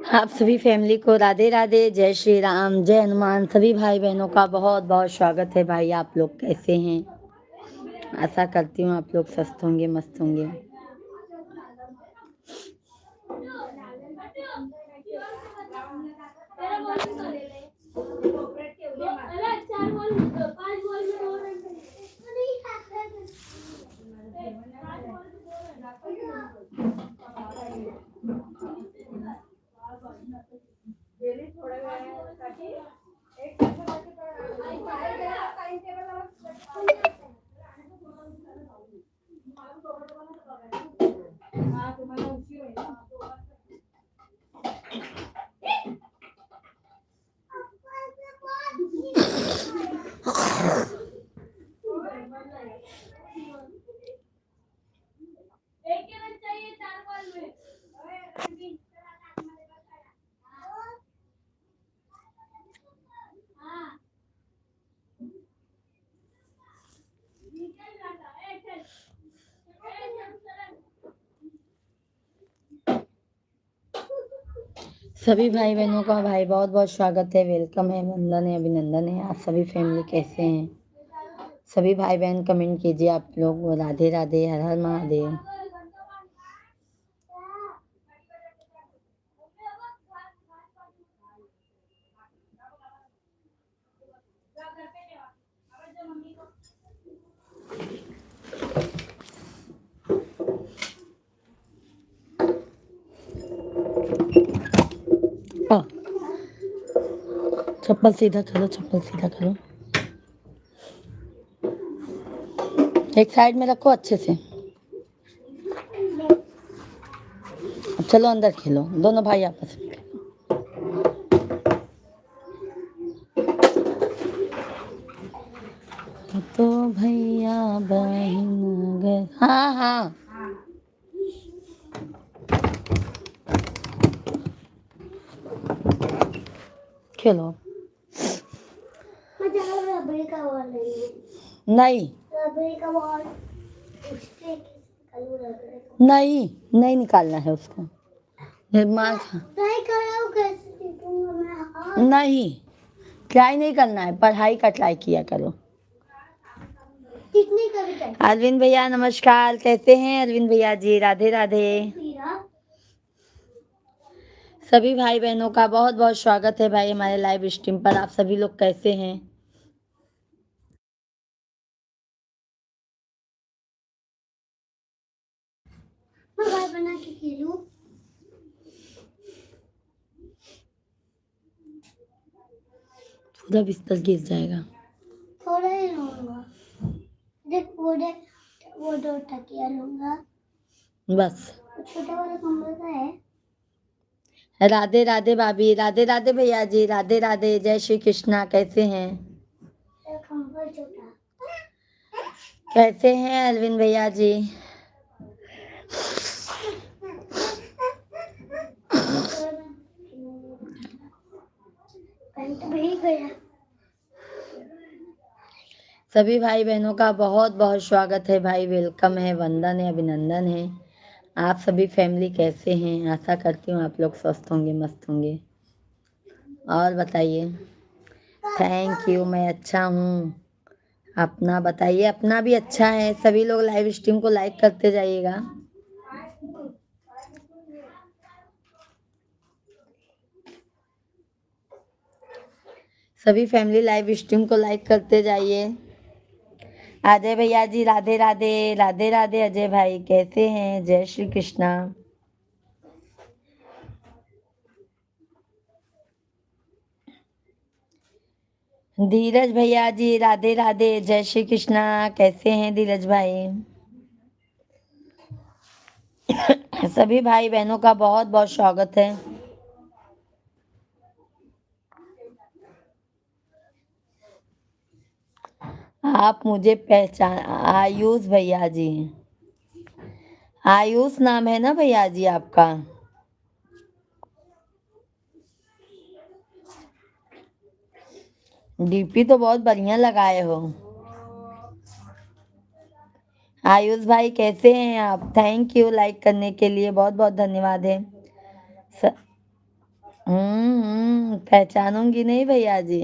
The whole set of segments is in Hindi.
आप सभी फैमिली को राधे राधे, जय श्री राम, जय हनुमान। सभी भाई बहनों का बहुत बहुत स्वागत है। भाई आप लोग कैसे हैं? आशा करती हूँ आप लोग स्वस्थ होंगे, मस्त होंगे। सभी भाई बहनों का भाई बहुत बहुत स्वागत है, वेलकम है, वंदन है, अभिनंदन है। आप सभी फैमिली कैसे हैं? सभी भाई बहन कमेंट कीजिए आप लोग। राधे राधे, हर हर महादेव। चप्पल सीधा करो, चप्पल सीधा करो। एक साइड में रखो अच्छे से। अब चलो अंदर खेलो, दोनों भाई आपस में। तो भैया बहन गए। हाँ हाँ, खेलो। नहीं नहीं, नहीं निकालना है उसको। नहीं, ट्राई नहीं करना है, पढ़ाई का ट्राई किया करो। अरविंद भैया नमस्कार, कैसे हैं अरविंद भैया जी? राधे राधे। सभी भाई बहनों का बहुत बहुत स्वागत है भाई हमारे लाइव स्ट्रीम पर। आप सभी लोग कैसे हैं? बना के खेलूं। पूरा बिस्तर गिर जाएगा। थोड़ा ही लूंगा। देख वो दो तकिया लूंगा बस। छोटा वाला कंबल का है। राधे राधे भाभी, राधे राधे भैया जी, राधे राधे, जय श्री कृष्णा। कैसे हैं? कंबल छोटा। कैसे हैं अरविंद भैया जी? सभी भाई बहनों का बहुत बहुत स्वागत है भाई, वेलकम है, वंदन है, अभिनंदन है। आप सभी फैमिली कैसे हैं? आशा करती हूँ आप लोग स्वस्थ होंगे, मस्त होंगे। और बताइए। थैंक यू, मैं अच्छा हूँ। अपना बताइए। अपना भी अच्छा है। सभी लोग लाइव स्ट्रीम को लाइक करते जाइएगा। सभी फैमिली लाइव स्ट्रीम को लाइक करते जाइए। अजय भैया जी राधे राधे, राधे राधे अजय भाई, कैसे हैं? जय श्री कृष्णा। धीरज भैया जी राधे राधे, जय श्री कृष्णा। कैसे हैं धीरज भाई? सभी भाई बहनों का बहुत बहुत स्वागत है। आप मुझे पहचान, आयुष भैया जी, आयुष नाम है ना भैया जी आपका? डीपी तो बहुत बढ़िया लगाए हो। आयुष भाई कैसे हैं आप? थैंक यू लाइक करने के लिए, बहुत बहुत धन्यवाद है। पहचानूंगी नहीं भैया जी।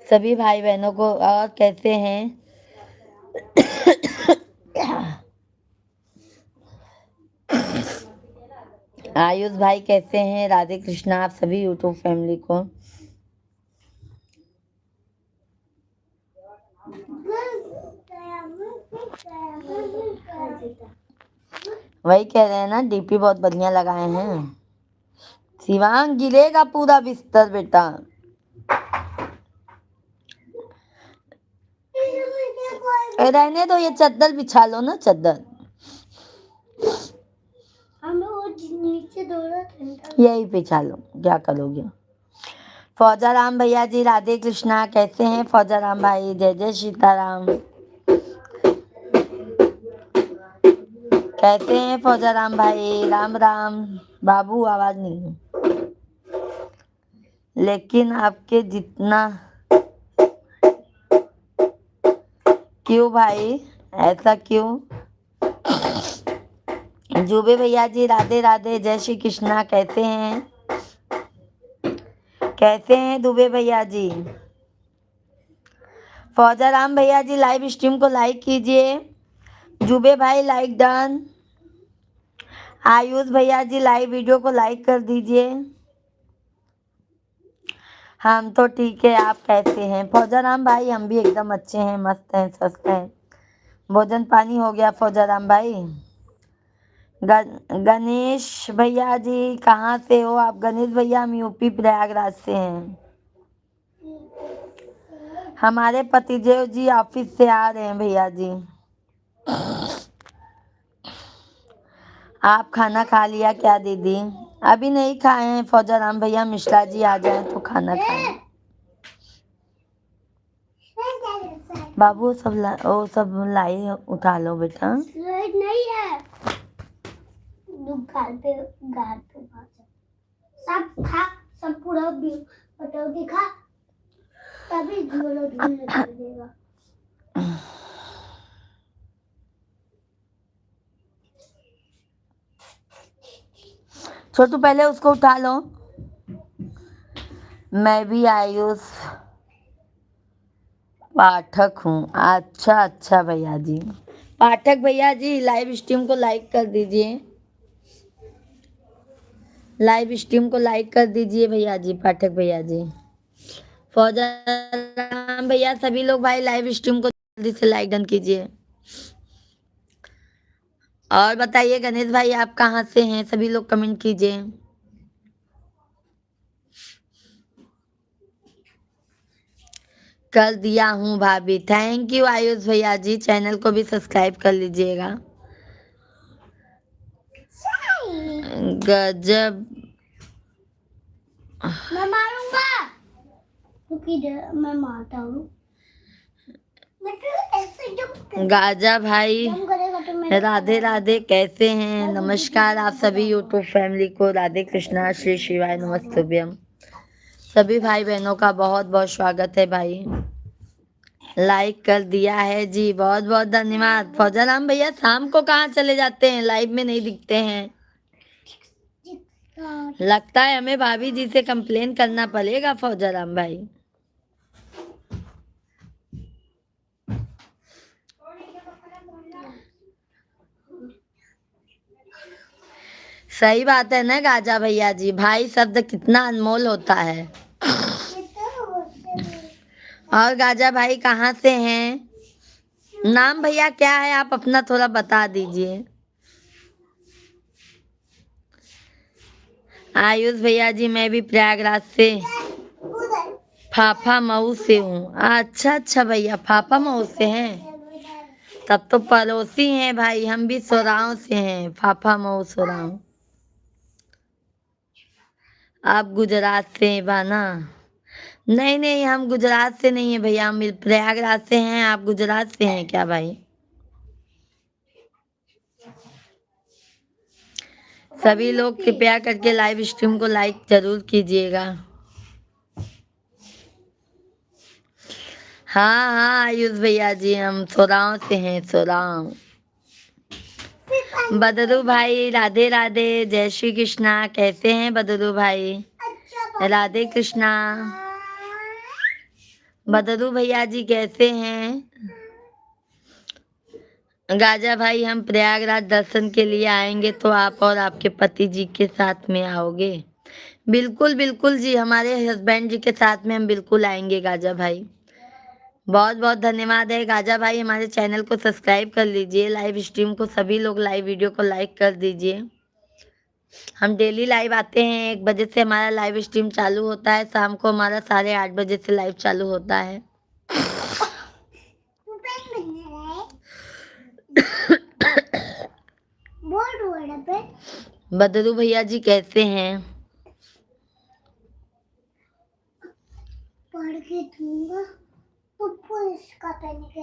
सभी भाई बहनों को। और कैसे हैं? आयुष भाई कैसे हैं? राधे कृष्णा आप सभी यूट्यूब फैमिली को। वही कह रहे हैं ना, डीपी बहुत बढ़िया लगाए हैं। शिवांग गिरेगा पूरा बिस्तर बेटा। रहने दो, ये चद्दर बिछा लो ना, चद्दर यही बिछा लो, क्या करोगे। फौजाराम भैया जी राधे कृष्णा कैसे हैं? फौजाराम भाई जय जय सीताराम। कैसे हैं फौजाराम भाई? राम राम। बाबू आवाज नहीं है, लेकिन आपके जितना। क्यों भाई, ऐसा क्यों? जुबे भैया जी राधे राधे जय श्री कृष्णा कैसे हैं? कैसे हैं दुबे भैया जी? फौजाराम भैया जी लाइव स्ट्रीम को लाइक कीजिए। जुबे भाई लाइक डन। आयुष भैया जी लाइव वीडियो को लाइक कर दीजिए। हम तो ठीक है, आप कैसे हैं? फौजाराम भाई हम भी एकदम अच्छे हैं, मस्त हैं, स्वस्थ हैं। भोजन पानी हो गया फौजाराम भाई? गणेश भैया जी कहाँ से हो आप? गणेश भैया हम यूपी प्रयागराज से हैं। हमारे पतिदेव जी ऑफिस से आ रहे हैं भैया जी। आप खाना खा लिया क्या दीदी? अभी नहीं खाए हैं फौजाराम भैया, मिश्रा जी आ जाए तो खाना खाएं। बाबू वो सब लाई उठा लो बेटा। नहीं है, घर पे सब खा, सब पूरा पटौती खा, तभी कर देगा। छोटू पहले उसको उठा लो। मैं भी आयुष पाठक हूँ। अच्छा अच्छा भैया जी। पाठक भैया जी लाइव स्ट्रीम को लाइक कर दीजिए। लाइव स्ट्रीम को लाइक कर दीजिए भैया जी, पाठक भैया जी। फौजाराम भैया सभी लोग भाई लाइव स्ट्रीम को जल्दी से लाइक डन कीजिए। और बताइए गणेश भाई आप कहाँ से हैं? सभी लोग कमेंट कीजिए। कर दिया हूँ भाभी, थैंक यू आयुष भैया जी। चैनल को भी सब्सक्राइब कर लीजिएगा। गजब, मैं मारूंगा, मैं मारता हूँ। गाजा भाई राधे राधे कैसे हैं? नमस्कार आप सभी यूट्यूब फैमिली को। राधे कृष्णा, श्री शिवाय नमस्तुभ्यम। सभी भाई बहनों का बहुत बहुत स्वागत है भाई। लाइक कर दिया है जी, बहुत बहुत धन्यवाद। फौजाराम भैया शाम को कहाँ चले जाते हैं? लाइव में नहीं दिखते हैं। लगता है हमें भाभी जी से कंप्लेन करना पड़ेगा फौजाराम भाई। सही बात है ना गाजा भैया जी, भाई शब्द कितना अनमोल होता है। और गाजा भाई कहाँ से हैं? नाम भैया क्या है आप अपना थोड़ा बता दीजिए। आयुष भैया जी मैं भी प्रयागराज से फाफा मऊ से हूँ। अच्छा अच्छा भैया फाफा मऊ से हैं, तब तो पड़ोसी हैं भाई। हम भी सोराव से हैं, फाफा मऊ सोराव। आप गुजरात से हैं बाना? नहीं नहीं हम गुजरात से नहीं है भैया, हम प्रयागराज से हैं। आप गुजरात से हैं क्या भाई? सभी लोग कृपया करके लाइव स्ट्रीम को लाइक जरूर कीजिएगा। हाँ हाँ आयुष भैया जी हम सोराव से हैं, सोराव। बदरू भाई राधे राधे, जय श्री कृष्णा। कैसे हैं बदरू भाई? राधे कृष्णा। बदरू भैया जी कैसे हैं? गाजा भाई, हम प्रयागराज दर्शन के लिए आएंगे तो आप और आपके पति जी के साथ में आओगे? बिल्कुल बिल्कुल जी, हमारे हस्बैंड जी के साथ में हम बिल्कुल आएंगे गाजा भाई। बहुत बहुत धन्यवाद है गाजा भाई। हमारे चैनल को सब्सक्राइब कर लीजिए, लाइव स्ट्रीम को सभी लोग लाइव वीडियो को लाइक कर दीजिए। हम डेली लाइव आते हैं, 1 बजे से हमारा लाइव स्ट्रीम चालू होता है, शाम को हमारा 8:30 बजे से लाइव चालू होता है। बदरू भैया जी कैसे हैं? पढ़ के दूंगा तो इसका पेन के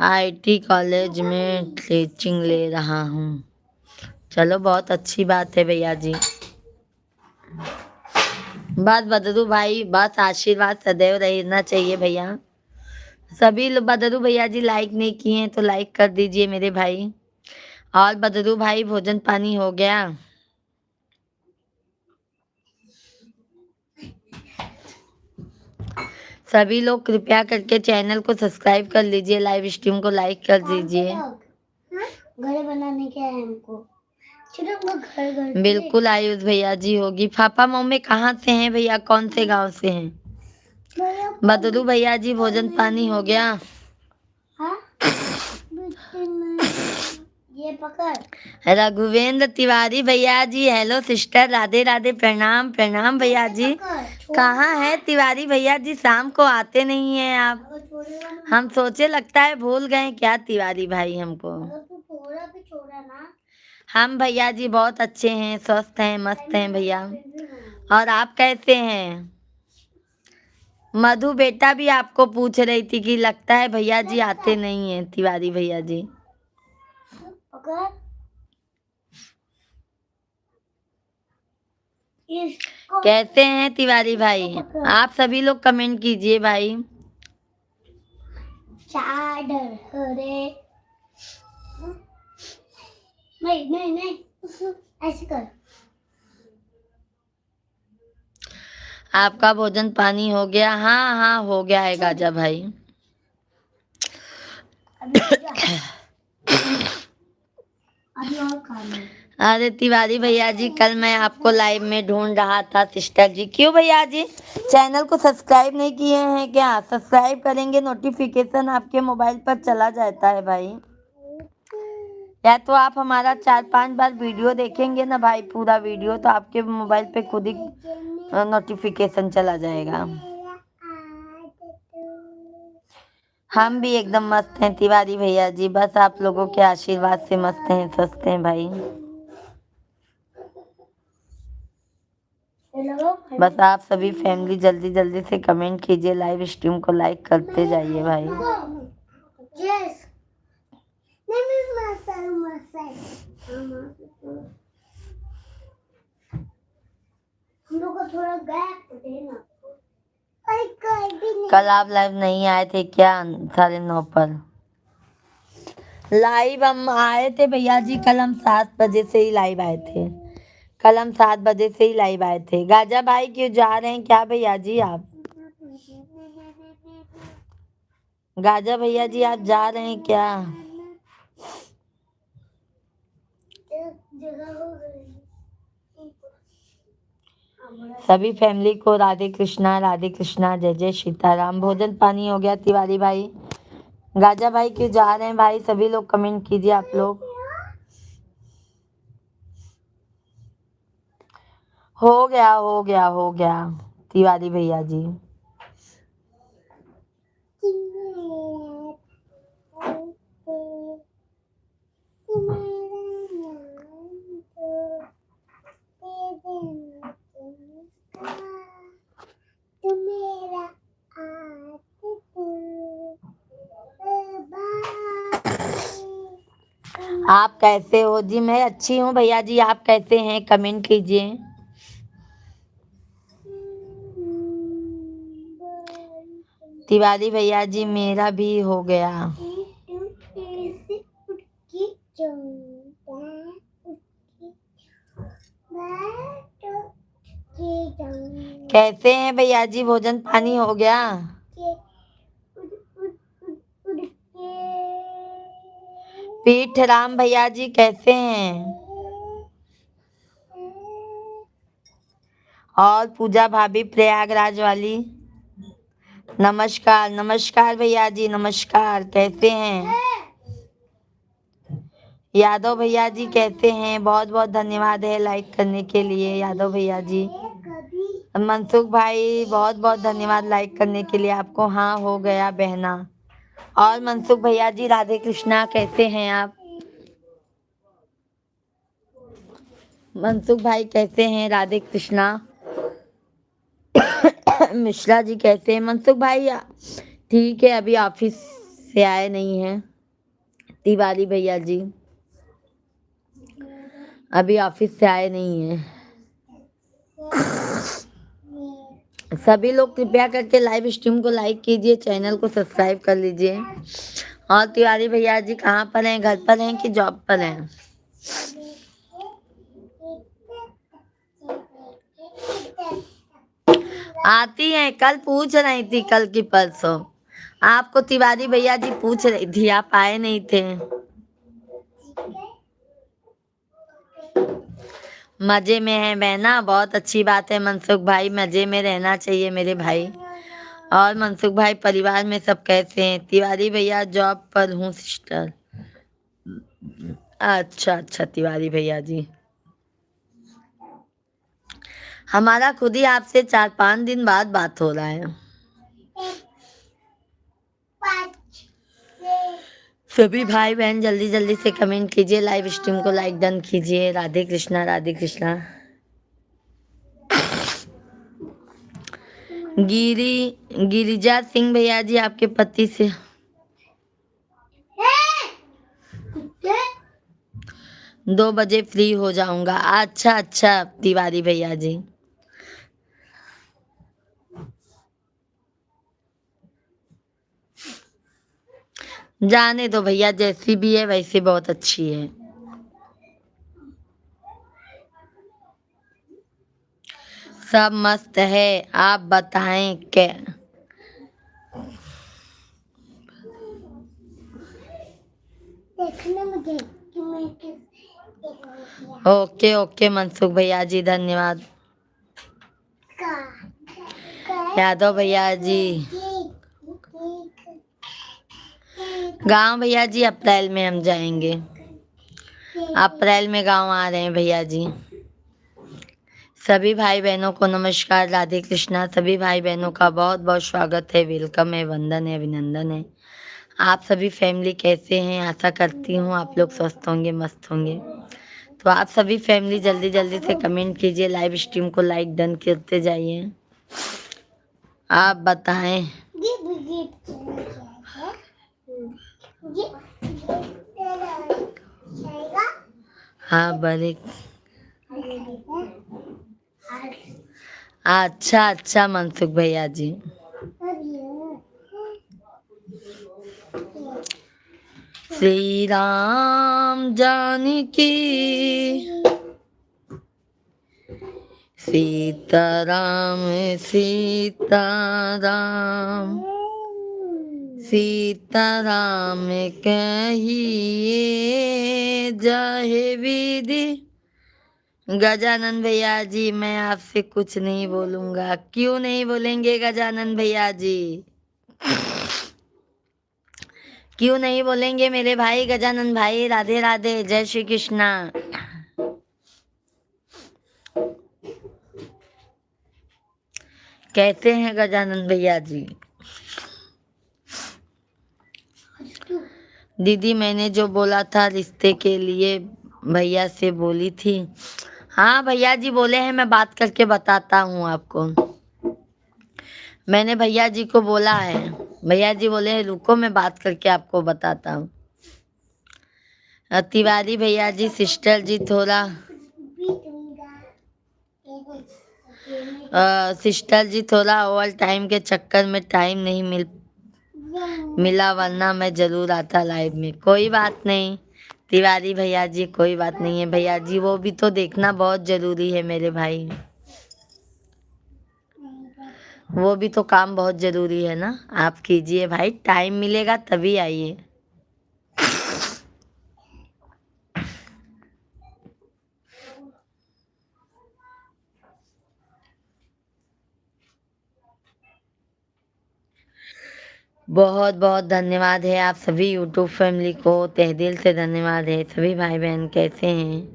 आईटी कॉलेज में टीचिंग ले रहा हूँ। चलो बहुत अच्छी बात है भैया जी। बस बदरू भाई, बस आशीर्वाद सदैव रहना चाहिए भैया। सभी बदरू भैया जी लाइक नहीं किए हैं तो लाइक कर दीजिए मेरे भाई। और बदरू भाई, भोजन पानी हो गया? सभी लोग कृपया करके चैनल को सब्सक्राइब कर लीजिए, लाइव स्ट्रीम को लाइक कर दीजिए। घर बनाने के है हमको। घर बिल्कुल आयुष भैया जी होगी। पापा मम्मी कहाँ से हैं भैया, कौन से गांव से हैं? बदरू भैया जी, भोजन पानी हो गया? हाँ? ये पकड़। रघुवेंद्र तिवारी भैया जी, हेलो सिस्टर, राधे राधे, प्रणाम प्रणाम भैया जी। कहाँ है तिवारी भैया जी, शाम को आते नहीं हैं आप। हम सोचे लगता है भूल गए क्या तिवारी भाई हमको। हम भैया जी बहुत अच्छे हैं, स्वस्थ हैं, मस्त हैं भैया। और आप कैसे हैं? मधु बेटा भी आपको पूछ रही थी कि लगता है भैया जी आते नहीं हैं तिवारी भैया जी। कैसे हैं तिवारी भाई? आप सभी लोग कमेंट कीजिए भाई। चादर नहीं ऐसे कर। आपका भोजन पानी हो गया? हाँ हाँ हो गया है गाजा भाई। अभी और खाना है। अरे तिवारी भैया जी, कल मैं आपको लाइव में ढूंढ रहा था सिस्टर जी। क्यों भैया जी, चैनल को सब्सक्राइब नहीं किए हैं क्या? सब्सक्राइब करेंगे, नोटिफिकेशन आपके मोबाइल पर चला जाता है भाई। या तो आप हमारा 4-5 बार वीडियो देखेंगे ना भाई, पूरा वीडियो, तो आपके मोबाइल पे खुद ही नोटिफिकेशन चला जाएगा। हम भी एकदम मस्त हैं तिवारी भैया जी, बस आप लोगों के आशीर्वाद से मस्त हैं, स्वस्थ हैं भाई। बस आप सभी फैमिली जल्दी जल्दी से कमेंट कीजिए, लाइव स्ट्रीम को लाइक करते जाइए भाई। हम लोग को थोड़ा गैप देना। कल आप लाइव नहीं आए थे क्या? 9:30 पर लाइव हम आए थे भैया जी। कल हम 7 बजे से ही लाइव आए थे। कल हम 7 बजे से ही लाइव आए थे। गाजा भाई क्यों जा रहे हैं क्या भैया जी आप? गाजा भैया जी आप जा रहे हैं क्या? सभी फैमिली को राधे कृष्णा, जय जय सीताराम। भोजन पानी हो गया तिवारी भाई? गाजा भाई क्यों जा रहे हैं भाई? सभी लोग कमेंट कीजिए आप लोग। हो गया तिवारी भैया जी। आप कैसे हो जी? मैं अच्छी हूँ भैया जी, आप कैसे हैं? कमेंट कीजिए। तिवारी भैया जी मेरा भी हो गया। कैसे हैं भैया जी, भोजन पानी हो गया? पीठ राम भैया जी कैसे हैं? और पूजा भाभी प्रयागराज वाली, नमस्कार। नमस्कार भैया जी, नमस्कार। कैसे हैं? यादव भैया जी कैसे हैं? बहुत बहुत धन्यवाद है लाइक करने के लिए यादव भैया जी। मनसुख भाई बहुत बहुत धन्यवाद लाइक करने के लिए आपको। हाँ हो गया बहना। और मनसुख भैया जी राधे कृष्णा, कैसे हैं आप? मनसुख भाई कैसे हैं? राधे कृष्णा। मिश्रा जी कैसे हैं? मनसुख भाई ठीक है, अभी ऑफिस से आए नहीं हैं। तिवारी भैया जी अभी ऑफिस से आए नहीं हैं। सभी लोग कृपया करके लाइव स्ट्रीम को लाइक कीजिए, चैनल को सब्सक्राइब कर लीजिए। और तिवारी भैया जी कहाँ पर हैं? घर पर हैं कि जॉब पर हैं? आती हैं, कल पूछ रही थी, कल की परसों आपको तिवारी भैया जी पूछ रही थी, आप आए नहीं थे। मजे में है बहना, बहुत अच्छी बात है। मनसुख भाई मजे में रहना चाहिए मेरे भाई। और मनसुख भाई परिवार में सब कैसे हैं? तिवारी भैया जॉब पर हूँ सिस्टर। अच्छा अच्छा तिवारी भैया जी, हमारा खुद ही आपसे 4-5 दिन बाद बात हो रहा है। सभी भाई बहन जल्दी जल्दी से कमेंट कीजिए, लाइव स्ट्रीम को लाइक डन कीजिए। राधे कृष्णा राधे कृष्णा। गिरिजा सिंह भैया जी आपके पति से 2 बजे फ्री हो जाऊंगा। अच्छा अच्छा तिवारी भैया जी, जाने दो भैया, जैसी भी है वैसी बहुत अच्छी है। सब मस्त है, आप बताएं क्या? देखना मुझे कि मैं ओके ओके मनसुख भैया जी धन्यवाद। यादव भैया जी गांव भैया जी अप्रैल में हम जाएंगे, अप्रैल में गांव आ रहे हैं भैया जी। सभी भाई बहनों को नमस्कार, राधे कृष्णा। सभी भाई बहनों का बहुत बहुत स्वागत है, वेलकम है, वंदन है, अभिनंदन है। आप सभी फैमिली कैसे हैं? आशा करती हूँ आप लोग स्वस्थ होंगे, मस्त होंगे। तो आप सभी फैमिली जल्दी जल्दी से कमेंट कीजिए, लाइव स्ट्रीम को लाइक डन करते जाइए। आप बताएं। हाँ बड़े अच्छा अच्छा मनसुख भैया जी, श्री राम जानकी सीताराम सीताराम सीताराम कहिए जय विधि। गजानन भैया जी मैं आपसे कुछ नहीं बोलूंगा। क्यों नहीं बोलेंगे गजानन भैया जी? क्यों नहीं बोलेंगे मेरे भाई गजानन भाई? राधे राधे, जय श्री कृष्णा। कैसे हैं गजानन भैया जी? दीदी मैंने जो बोला था रिश्ते के लिए भैया से बोली थी। हाँ भैया जी बोले हैं, मैं बात करके बताता हूँ आपको। मैंने भैया जी को बोला है, भैया जी बोले हैं रुको मैं बात करके आपको बताता हूँ। तिवारी भैया जी सिस्टर जी थोड़ा सिस्टर जी थोड़ा ओवर टाइम के चक्कर में टाइम नहीं मिल मिला, वरना मैं जरूर आता लाइव में। कोई बात नहीं तिवारी भैया जी, कोई बात नहीं है भैया जी, वो भी तो देखना बहुत जरूरी है मेरे भाई, वो भी तो काम बहुत जरूरी है ना। आप कीजिए भाई, टाइम मिलेगा तभी आइए। बहुत बहुत धन्यवाद है आप सभी यूट्यूब फैमिली को, तहे दिल से धन्यवाद है। सभी भाई बहन कैसे हैं?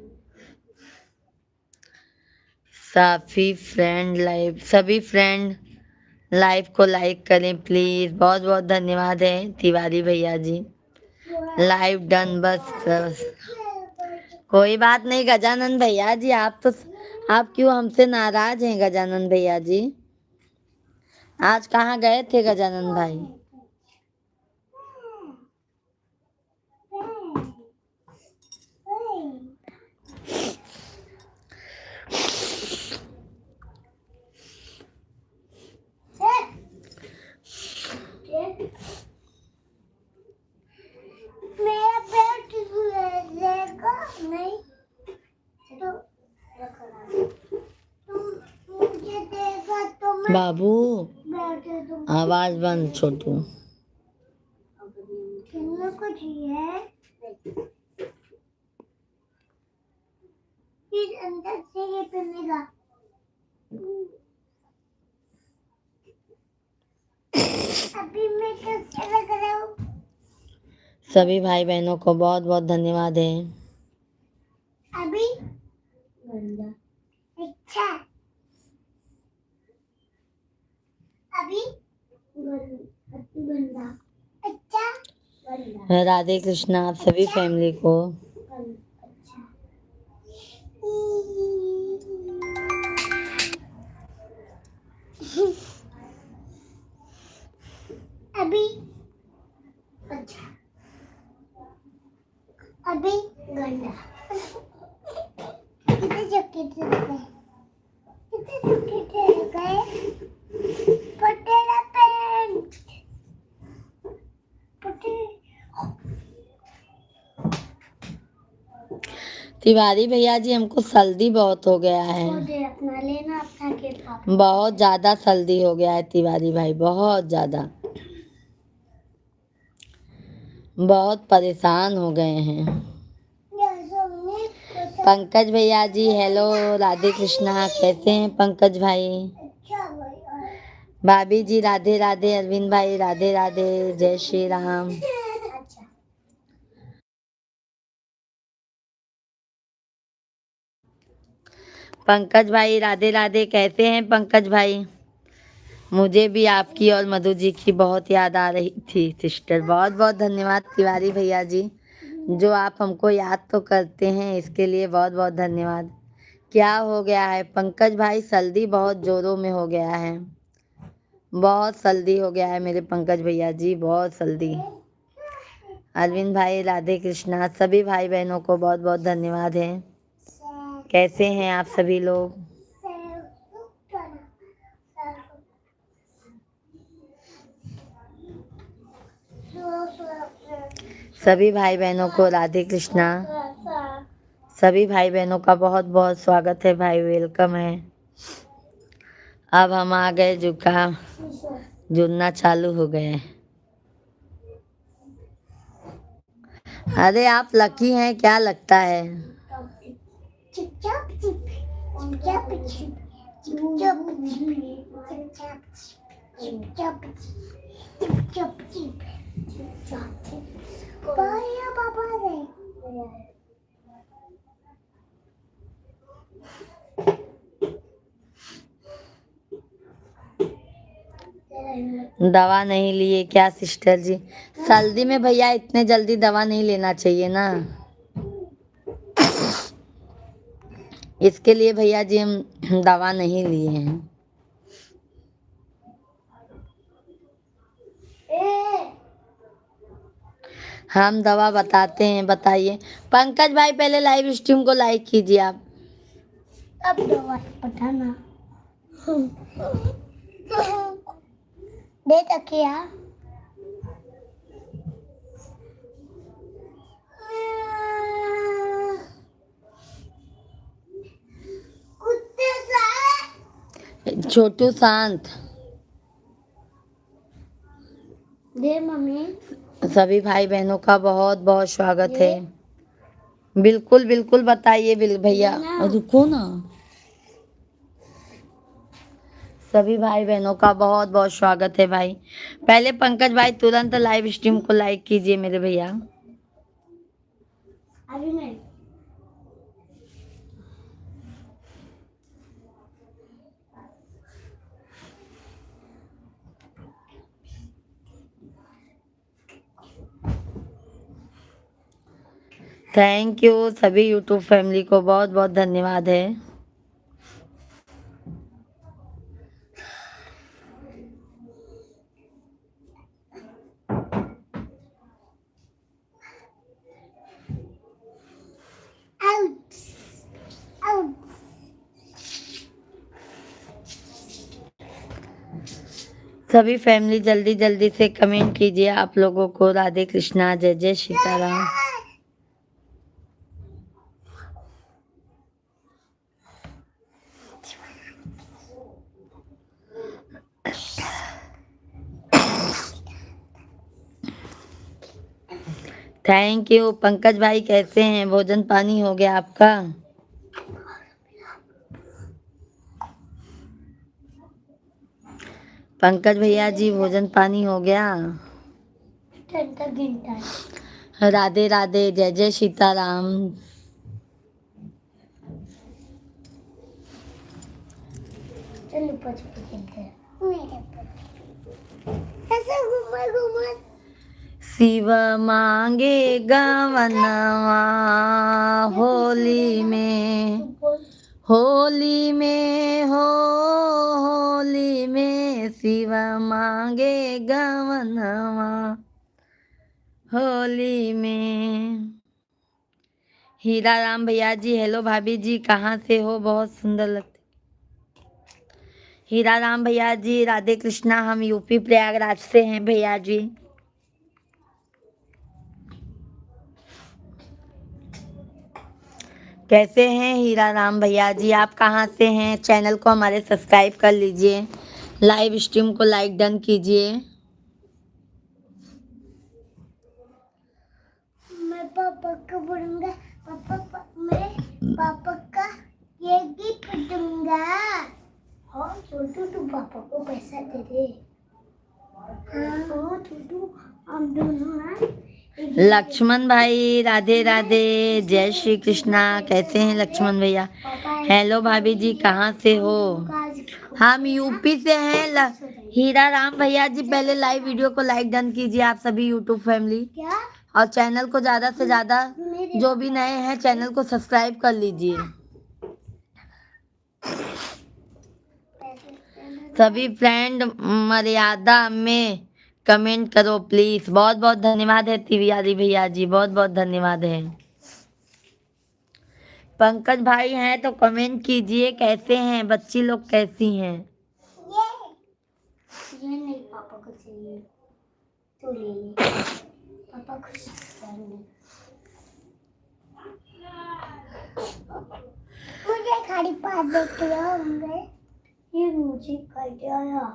सभी फ्रेंड लाइव को लाइक करें प्लीज। बहुत बहुत धन्यवाद है तिवारी भैया जी। लाइव डन, बस। कोई बात नहीं गजानन भैया जी, आप क्यों हमसे नाराज हैं गजानन भैया जी? आज कहाँ गए थे गजानन भाई? मेरा पेट लेगा नहीं तो मुझे देगा तो मैं बाबू बैठे दूँ। आवाज बंद छोटू। कितना कुछ है फिर अंदर से ये पहनेगा। अभी मैं कैसे लग रहा हूँ? सभी भाई बहनों को बहुत बहुत धन्यवाद है। अभी गंदा अच्छा, अभी गंदा अच्छा गंदा। राधे कृष्णा आप सभी फैमिली को। अच्छा अभी अच्छा, अभी गंदा। कितने चॉकलेट गए? कितने चॉकलेट गए? पटेला पेंट पटे। तिवारी भैया जी हमको सर्दी बहुत हो गया है, मुझे अपना लेना, अपना के पास बहुत ज्यादा सर्दी हो गया है तिवारी भाई, बहुत ज्यादा, बहुत परेशान हो गए हैं। पंकज भैया जी हेलो, राधे कृष्णा कैसे हैं पंकज भाई? भाभी जी राधे राधे, अरविंद भाई राधे राधे, जय श्री राम। पंकज भाई राधे राधे, कैसे हैं पंकज भाई? मुझे भी आपकी और मधु जी की बहुत याद आ रही थी सिस्टर। बहुत बहुत धन्यवाद तिवारी भैया जी, जो आप हमको याद तो करते हैं, इसके लिए बहुत बहुत धन्यवाद। क्या हो गया है पंकज भाई? सर्दी बहुत जोरों में हो गया है, बहुत सर्दी हो गया है मेरे पंकज भैया जी, बहुत सर्दी। अरविंद भाई राधे कृष्णा, सभी भाई बहनों को बहुत बहुत धन्यवाद है। कैसे हैं आप सभी लोग? सभी भाई बहनों को राधे कृष्णा, सभी भाई बहनों का बहुत बहुत स्वागत है भाई, वेलकम है। अब हम आ गए, जुकाम जुड़ना चालू हो गए। अरे आप लकी हैं, क्या लगता है? दवा नहीं लिए क्या सिस्टर जी? सर्दी में भैया इतने जल्दी दवा नहीं लेना चाहिए ना, इसके लिए भैया जी हम दवा नहीं लिए हैं। हम दवा बताते हैं, बताइए पंकज भाई, पहले लाइव स्ट्रीम को लाइक कीजिए आप। अब दवा बताना दे तकिया छोटू शांत। दे मम्मी। सभी भाई बहनों का बहुत बहुत स्वागत ये? है। बिल्कुल बिल्कुल बताइए भैया। ये ना। रुको ना। सभी भाई बहनों का बहुत बहुत स्वागत है भाई। पहले पंकज भाई तुरंत लाइव स्ट्रीम को लाइक कीजिए मेरे भैया। अभी मैं थैंक यू सभी यूट्यूब फैमिली को बहुत बहुत धन्यवाद है। Out out. सभी फैमिली जल्दी जल्दी से कमेंट कीजिए आप लोगों को। राधे कृष्णा, जय जय सीताराम। थैंक यू पंकज भाई, कैसे हैं? भोजन पानी हो गया आपका? पंकज भैया जी भोजन पानी हो गया? राधे राधे, जय जय सीताराम। चलो पचपन खेलते हैं मेरे पर। ऐसे घूमर घूमर। शिव मांगे गवनवा होली में, होली में हो, होली में शिव मांगे गवनवा होली में। हीरा राम भैया जी, हेलो भाभी जी, कहाँ से हो? बहुत सुंदर लगते। हीरा राम भैया जी, राधे कृष्णा, हम यूपी प्रयागराज से हैं भैया जी। कैसे हैं हीरा राम भैया जी? आप कहाँ से हैं? चैनल को हमारे सब्सक्राइब कर लीजिए, लाइव स्ट्रीम को लाइक डन कीजिए। मैं पापा को बोलूंगा, मैं पापा का ये गिफ्ट दूंगा। हाँ छोटू, तू पापा को पैसा दे दे। हाँ छोटू, हम दोनों ना। लक्ष्मण भाई राधे राधे, जय श्री कृष्णा, कैसे हैं लक्ष्मण भैया? हेलो भाभी जी, कहाँ से हो? हम यूपी से हैं। हीरा राम भैया जी, पहले लाइव वीडियो को लाइक डन कीजिए आप सभी यूट्यूब फैमिली, क्या? और चैनल को ज्यादा से ज्यादा, जो भी नए हैं चैनल को सब्सक्राइब कर लीजिए। सभी फ्रेंड मर्यादा में कमेंट करो प्लीज। बहुत बहुत धन्यवाद है तिवारी भैया जी, बहुत बहुत धन्यवाद है। पंकज भाई हैं तो कमेंट कीजिए, कैसे हैं बच्ची लोग, कैसी हैं? ये नहीं पापा को चाहिए, तू ले ले। पापा खुश करेंगे। मुझे खाली पास देख रहा होंगे। ये मुझे कर आया।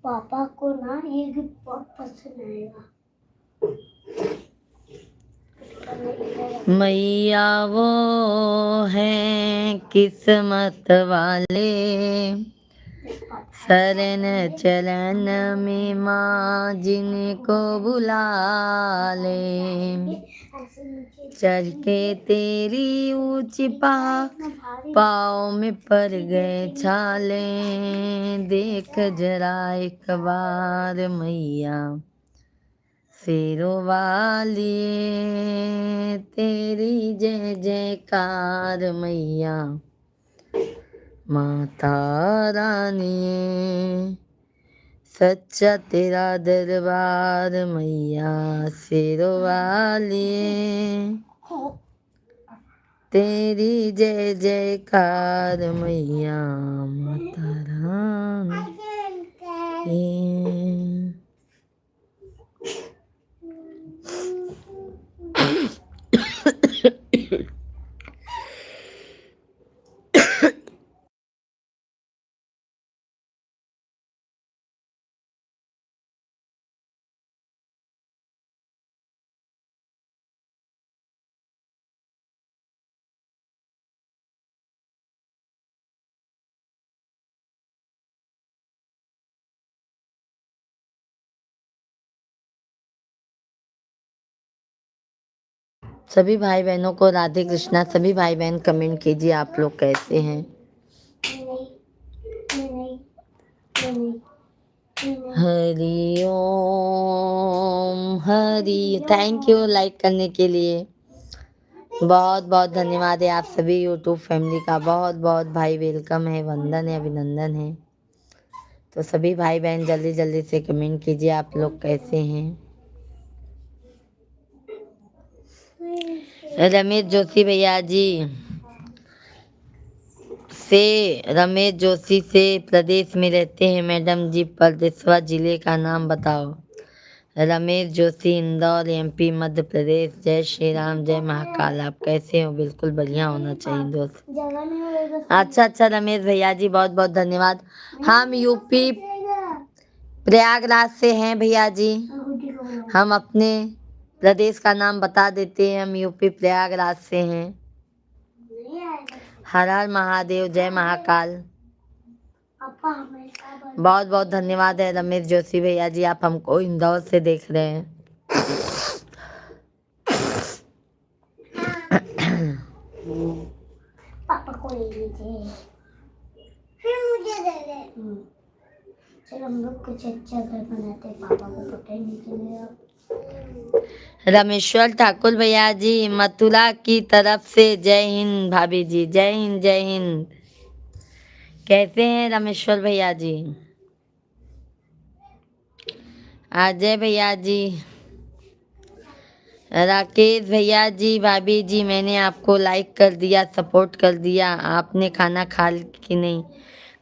पापा को ना ये गिफ्ट बहुत पसंद आएगा। मैया वो हैं किस्मत वाले, शरण चरण में माँ जिनको बुला ले, चढ़ के तेरी ऊंची पाँव में पड़ गए छाले, देख जरा एक बार मैया शेरों वाली, तेरी जय जयकार मैया माता रानी, सच्चा तेरा दरबार मैया शेरों वाली, तेरी जय जयकार मैया माता रानी। सभी भाई बहनों को राधे कृष्णा। सभी भाई बहन कमेंट कीजिए आप लोग कैसे हैं। Hari Om Hari. Thank you like करने के लिए। बहुत बहुत धन्यवाद है आप सभी यूट्यूब फैमिली का। बहुत बहुत भाई वेलकम है, वंदन है, अभिनंदन है। तो सभी भाई बहन जल्दी जल्दी से कमेंट कीजिए आप लोग कैसे हैं। रमेश जोशी भैया जी रमेश जोशी से प्रदेश में रहते हैं मैडम जी, परदेसवा जिले का नाम बताओ। रमेश जोशी, इंदौर, एमपी, मध्य प्रदेश। जय श्री राम, जय महाकाल। आप कैसे हो? बिल्कुल बढ़िया होना चाहिए दोस्त। अच्छा रमेश भैया जी, बहुत बहुत धन्यवाद। हम यूपी प्रयागराज से हैं भैया जी। हम अपने प्रदेश का नाम बता देते हैं, हम यूपी प्रयागराज से हैं। हर हर महादेव, जय महाकाल। बहुत बहुत धन्यवाद है रमेश जोशी भैया जी, आप हमको इंदौर से देख रहे हैं। पापा को ले लीजिए, फिर मुझे दे दे। चलो हम लोग कुछ अच्छा घर बनाते हैं, पापा को पता ही नहीं चलेगा। रमेश्वर ठाकुर भैया जी मथुरा की तरफ से, जय हिंद भाभी जी, जय हिंद जय हिंद। कैसे हैं रमेश्वर भैया जी? अजय भैया जी, राकेश भैया जी, भाभी जी मैंने आपको लाइक कर दिया, सपोर्ट कर दिया। आपने खाना खा कि नहीं?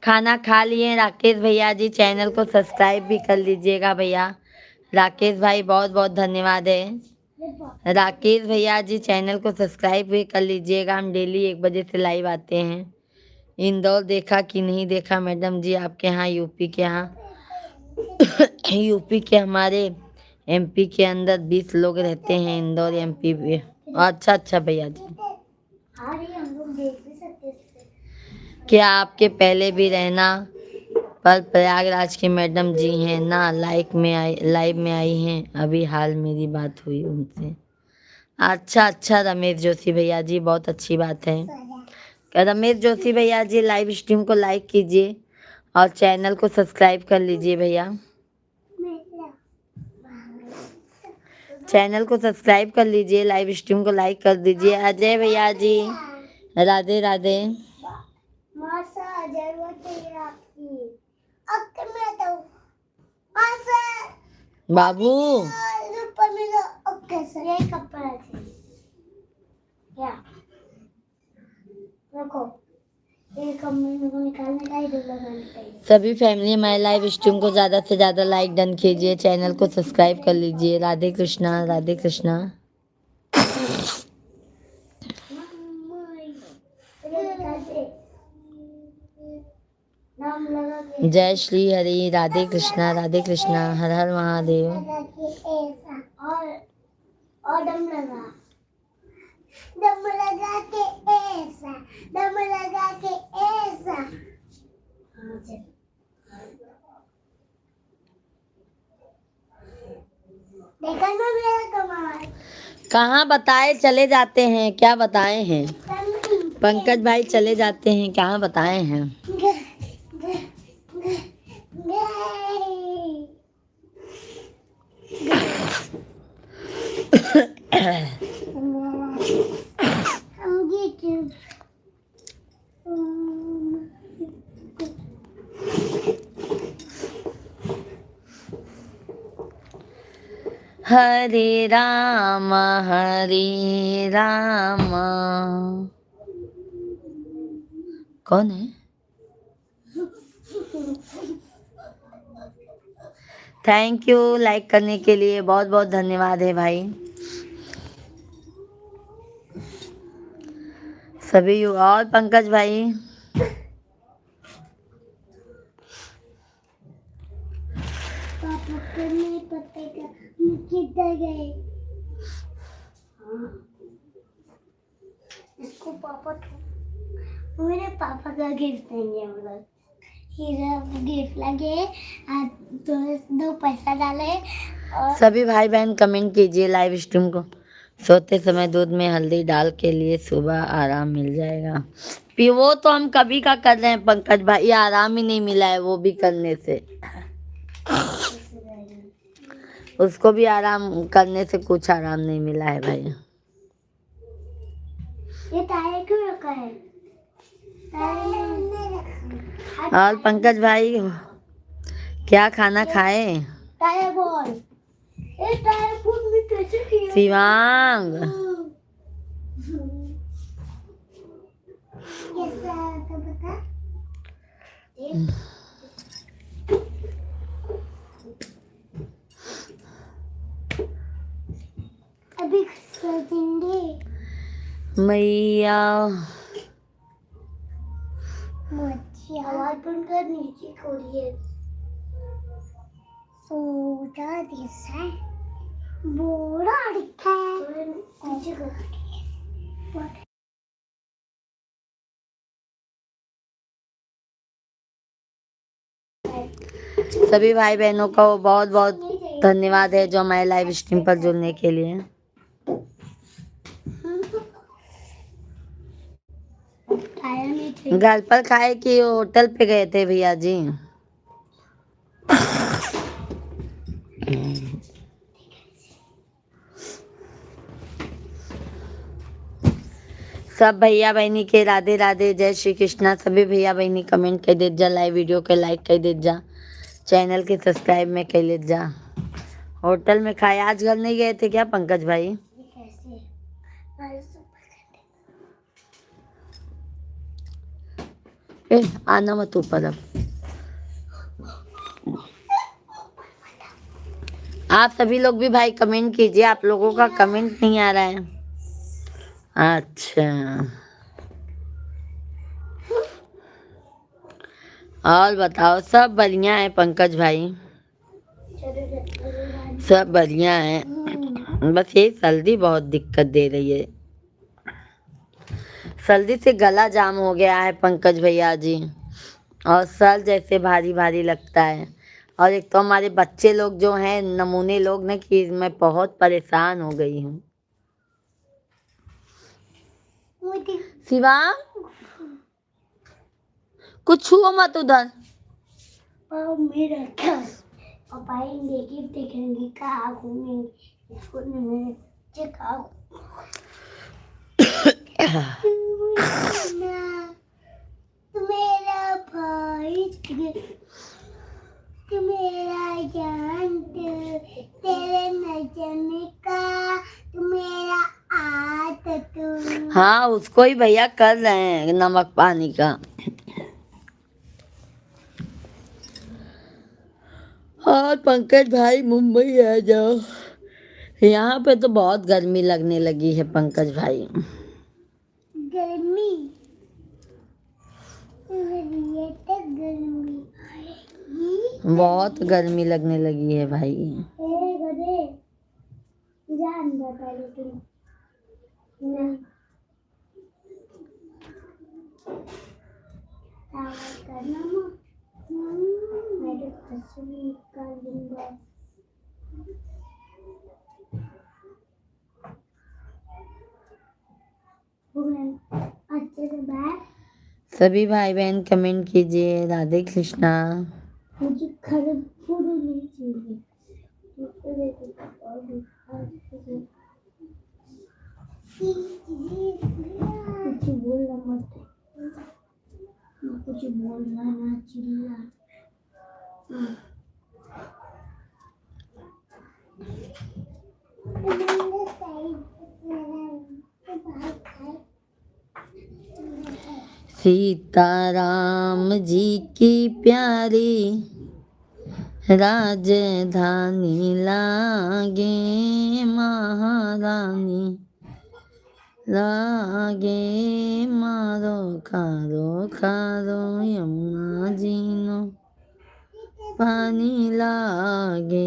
खाना खा लिए राकेश भैया जी। चैनल को सब्सक्राइब भी कर लीजिएगा भैया। राकेश भाई बहुत बहुत धन्यवाद है। राकेश भैया जी चैनल को सब्सक्राइब भी कर लीजिएगा। हम डेली 1 बजे से लाइव आते हैं। इंदौर देखा कि नहीं देखा मैडम जी आपके यहाँ? यूपी के यहाँ यूपी के हमारे एमपी के अंदर 20 लोग रहते हैं, इंदौर एमपी में। अच्छा भैया जी, क्या आपके पहले भी रहना पर प्रयागराज की मैडम जी हैं ना, लाइव में आई हैं अभी हाल मेरी बात हुई उनसे। अच्छा रमेश जोशी भैया जी, बहुत अच्छी बात है। रमेश जोशी भैया जी लाइव स्ट्रीम को लाइक कीजिए और चैनल को सब्सक्राइब कर लीजिए भैया। चैनल को सब्सक्राइब कर लीजिए, लाइव स्ट्रीम को लाइक कर दीजिए। अजय भैया जी राधे राधे। बाबू सभी फैमिली हमारे लाइव स्ट्रीम को ज़्यादा से ज़्यादा लाइक डन कीजिए, चैनल को सब्सक्राइब कर लीजिए। राधे कृष्णा राधे कृष्णा। जय श्री हरि, राधे कृष्णा हर हर महादेव। और दम लगा के ऐसा, दम लगा के ऐसा। देखा ना मेरा कमाल। कहाँ बताए चले जाते हैं, क्या बताए हैं पंकज भाई? चले जाते हैं, कहाँ बताए हैं? हरे राम कौन है? थैंक यू लाइक करने के लिए, बहुत बहुत धन्यवाद है भाई सभी। और पंकज भाई किधर गए? इसको पापा मेरे पापा का गिफ्ट देंगे हम लोग। गिफ्ट लगे तो 2 पैसा डाले। और सभी भाई बहन कमेंट कीजिए लाइव स्ट्रीम को सोते समय दूध में हल्दी डाल के लिए सुबह आराम मिल जाएगा। वो तो हम कभी का कर रहे हैं पंकज भाई, ये आराम ही नहीं मिला है वो भी करने से। उसको भी आराम करने से कुछ आराम नहीं मिला है भाई। ये टायर क्यों रखा है? और पंकज भाई क्या खाना खाए? Tyre ball. ये टायर बॉल में कैसे किया? शिवांग कैसा तो बता। अभी सोचेंगे मैया। मुझे आवाज बंद कर, नीचे खोलिए। सोचा दिशा बोरा दिखा नीचे कर। सभी भाई बहनों को बहुत बहुत धन्यवाद है जो हमारे लाइव स्ट्रीम पर जुड़ने के लिए। घर पर खाए कि होटल पे गए थे भैया जी? सब भैया बहनी के राधे राधे, जय श्री कृष्णा। सभी भैया बहनी कमेंट कर दे जा, लाइव वीडियो के लाइक कर दे जा, चैनल के सब्सक्राइब में कर ले जा। होटल में खाए, आज घर नहीं गए थे क्या पंकज भाई? ए आना मत ऊपर अब। आप सभी लोग भी भाई कमेंट कीजिए, आप लोगों का कमेंट नहीं आ रहा है। अच्छा और बताओ, सब बढ़िया है पंकज भाई? सब बढ़िया है, बस ये सर्दी बहुत दिक्कत दे रही है। सर्दी से गला जाम हो गया है पंकज भैया जी, और सर जैसे भारी भारी लगता है। और एक तो हमारे बच्चे लोग जो हैं नमूने लोग ना, कि मैं बहुत परेशान हो गई हूँ। शिवा कुछ छुओ मत उधर। मेरा क्या अब आएंगे गिफ्ट देखेंगे, कहाँ घूमेंगे स्कूल में मेरे बच्चे कहाँ तू मेरा भाई, तू मेरा जान, तेरे नजर का तू मेरा आदत। हाँ उसको ही भैया कर रहे हैं नमक पानी का। और पंकज भाई मुंबई आ जाओ, यहाँ पे तो बहुत गर्मी लगने लगी है पंकज भाई। गर्मी ये तो गर्मी बहुत गर्मी लगने लगी है भाई। गधे जा अंदर पहले तुम नहीं आवाज करना मत। मेरे खस्सी निकाल दूंगा। अच्छे से बैठ। सभी भाई बहन कमेंट कीजिए, राधे कृष्णा। मुझे खरब पूरी नहीं चाहिए। कुछ बोलना मत, कुछ बोलना ना, चिल्ला। सीताराम जी की प्यारी राजधानी लागे, महारानी लागे, मारो खारो खारो यमुना जी नो पानी लागे।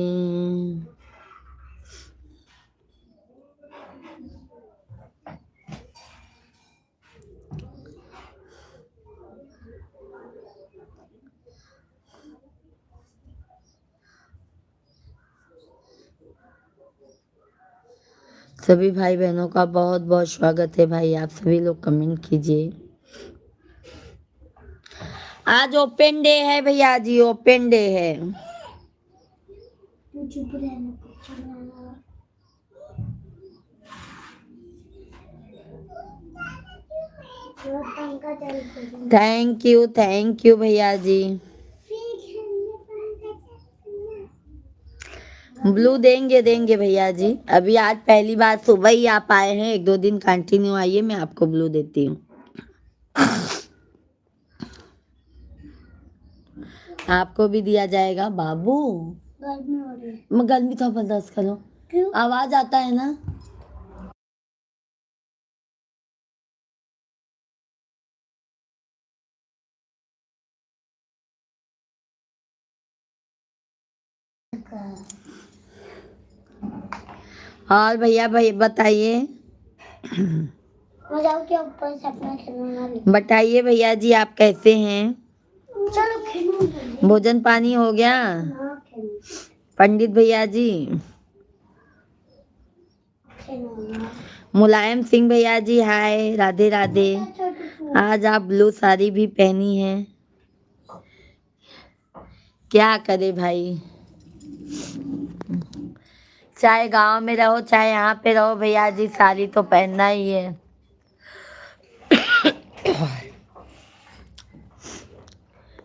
सभी भाई बहनों का बहुत बहुत स्वागत है भाई, आप सभी लोग कमेंट कीजिए। आज ओपन डे है भैया जी, ओपन डे है। थैंक यू भैया जी। ब्लू देंगे भैया जी। अभी आज पहली बार सुबह ही आप आए हैं, 1-2 दिन कंटिन्यू आइए, मैं आपको ब्लू देती हूँ। आपको भी दिया जाएगा बाबू। गर्मी हो रही है। गर्मी तो बर्दाश्त करो। क्यों? आवाज आता है ना। और भैया बताइए। बताइए भैया जी, आप कैसे हैं? चलो भोजन पानी हो गया पंडित भैया जी? मुलायम सिंह भैया जी हाय, राधे राधे। आज आप ब्लू साड़ी भी पहनी है, क्या करे भाई। चाहे गांव में रहो चाहे यहाँ पे रहो भैया जी, साड़ी तो पहनना ही है।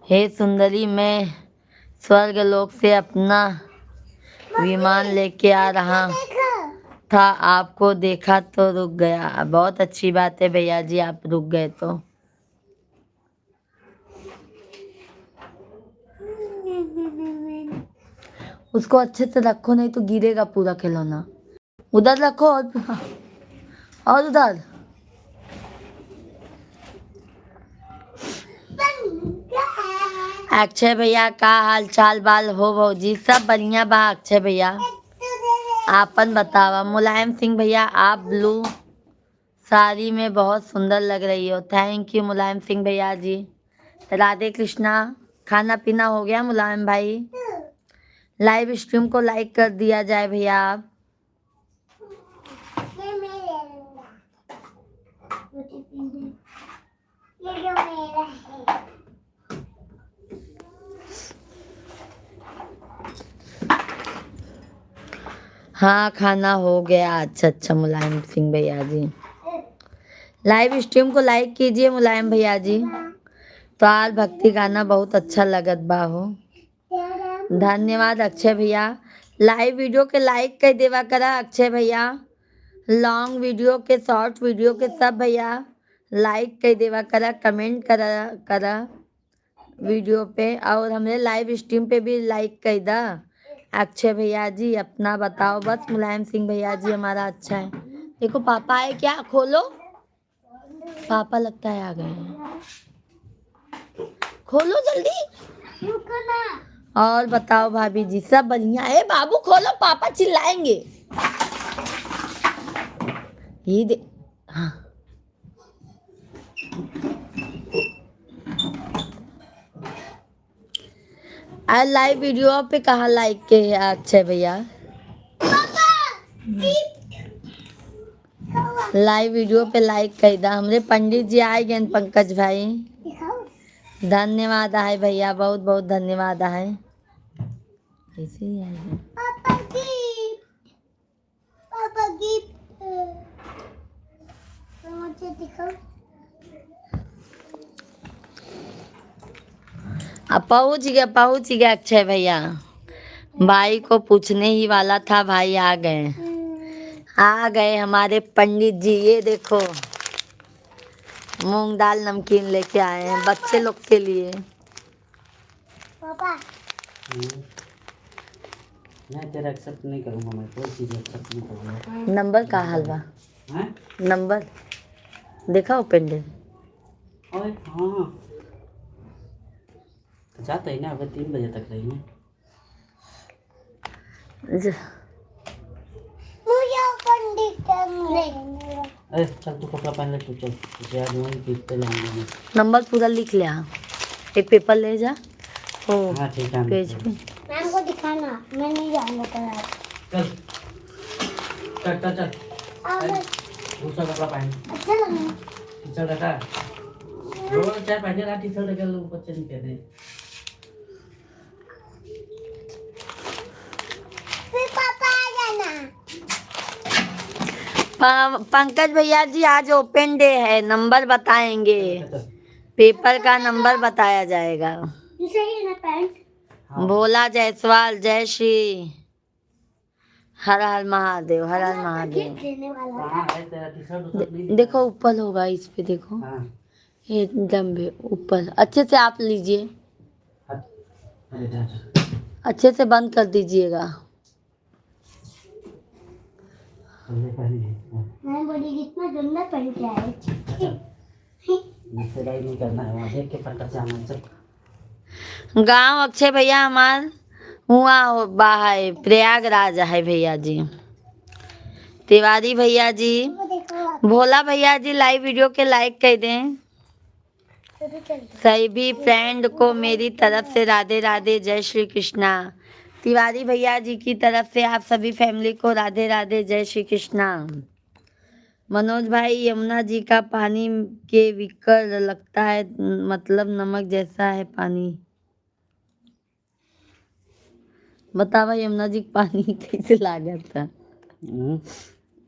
हे सुंदरी, मैं स्वर्ग लोक से अपना विमान लेके आ रहा था, आपको देखा तो रुक गया। बहुत अच्छी बात है भैया जी, आप रुक गए तो। उसको अच्छे से रखो, नहीं तो गिरेगा पूरा खिलौना। उधर रखो और उधर। अक्षय भैया का हाल चाल बाल हो भौजी? सब बढ़िया बा अक्षय भैया, आपन बतावा। मुलायम सिंह भैया, आप ब्लू साड़ी में बहुत सुंदर लग रही हो। थैंक यू मुलायम सिंह भैया जी। राधे कृष्णा। खाना पीना हो गया मुलायम भाई? लाइव स्ट्रीम को लाइक कर दिया जाए भैया आप। हाँ खाना हो गया। अच्छा मुलायम सिंह भैया जी, लाइव स्ट्रीम को लाइक कीजिए मुलायम भैया जी। तो आज भक्ति गाना बहुत अच्छा लगत बा हो। धन्यवाद अक्षय भैया। लाइव वीडियो के लाइक कर देवा करा अक्षय भैया, लॉन्ग वीडियो के शॉर्ट वीडियो के सब भैया लाइक कर देवा करा, कमेंट करा वीडियो पे, और हमने लाइव स्ट्रीम पे भी लाइक कर दा। अक्षय भैया जी अपना बताओ बस। मुलायम सिंह भैया जी हमारा अच्छा है। देखो पापा है क्या, खोलो। पापा लगता है आ गए हैं, खोलो जल्दी। और बताओ भाभी जी, सब बढ़िया है? बाबू खोलो, पापा चिल्लाएंगे। ये दे। हाँ लाइव वीडियो पे कहा लाइक के है अक्षय भैया? लाइव वीडियो पे लाइक कर दा। हमरे पंडित जी आए गए पंकज भाई, धन्यवाद है भैया, बहुत बहुत धन्यवाद है। ऐसे ही आएगा पापा गिफ्ट मुझे दिखाओ। अब पहुंच गया अक्षय भैया। भाई को पूछने ही वाला था, भाई आ गए हमारे पंडित जी। ये देखो मूंग दाल नमकीन लेके आए हैं बच्चे लोग के लिए। पापा मैं तेरा एक्सेप्ट नहीं करूंगा, मैं कोई चीज एक्सेप्ट नहीं करूंगा। नंबर का हलवा हैं? नंबर देखा ओपन डे। ओए हाँ तो जाते ही ना, अभी 3 बजे तक रही है। अरे चल तू कपड़ा पहन ले, तू चल, तुझे आज वहीं पीछे लाएंगे। नंबर पूरा लिख लिया, एक पेपर ले जा। ओ हाँ ठीक है, पेज पे मैम को दिखाना, मैं नहीं जाऊंगा। चल चल चल चल। दूसरा कपड़ा पहन। अच्छा लगा। टी शर्ट रखा है। रोज चाहे पहने ना टी शर्ट रखे लोग बच्चे नहीं कहते। फिर पापा आ जाना। पंकज भैया जी आज ओपन डे है, नंबर बताएंगे, पेपर का नंबर बताया जाएगा। सही है ना पैंट? भोला जायसवाल, जय श्री, हर हर महादेव, हर हर महादेव। देने वाला कहाँ है तेरा टी शर्ट? देखो ऊपर होगा, इस पे देखो, एकदम भी ऊपर। अच्छे से आप लीजिए, अच्छे से बंद कर दीजिएगा। मैं बोली कितना गंदा पहन के आए। नहीं करना है वहाँ देख के पट्टा से आना। चल गांव अक्षय भैया हमार हुआ बाहर प्रयागराज है भैया जी। तिवारी भैया जी, भोला भैया जी लाइव वीडियो के लाइक कर दें। सभी फ्रेंड को मेरी तरफ से राधे राधे, जय श्री कृष्णा। तिवारी भैया जी की तरफ से आप सभी फैमिली को राधे राधे, जय श्री कृष्णा। मनोज भाई, यमुना जी का पानी के विकर लगता है, मतलब नमक जैसा है पानी। बतावा यमुना जी का पानी कैसे लागा था?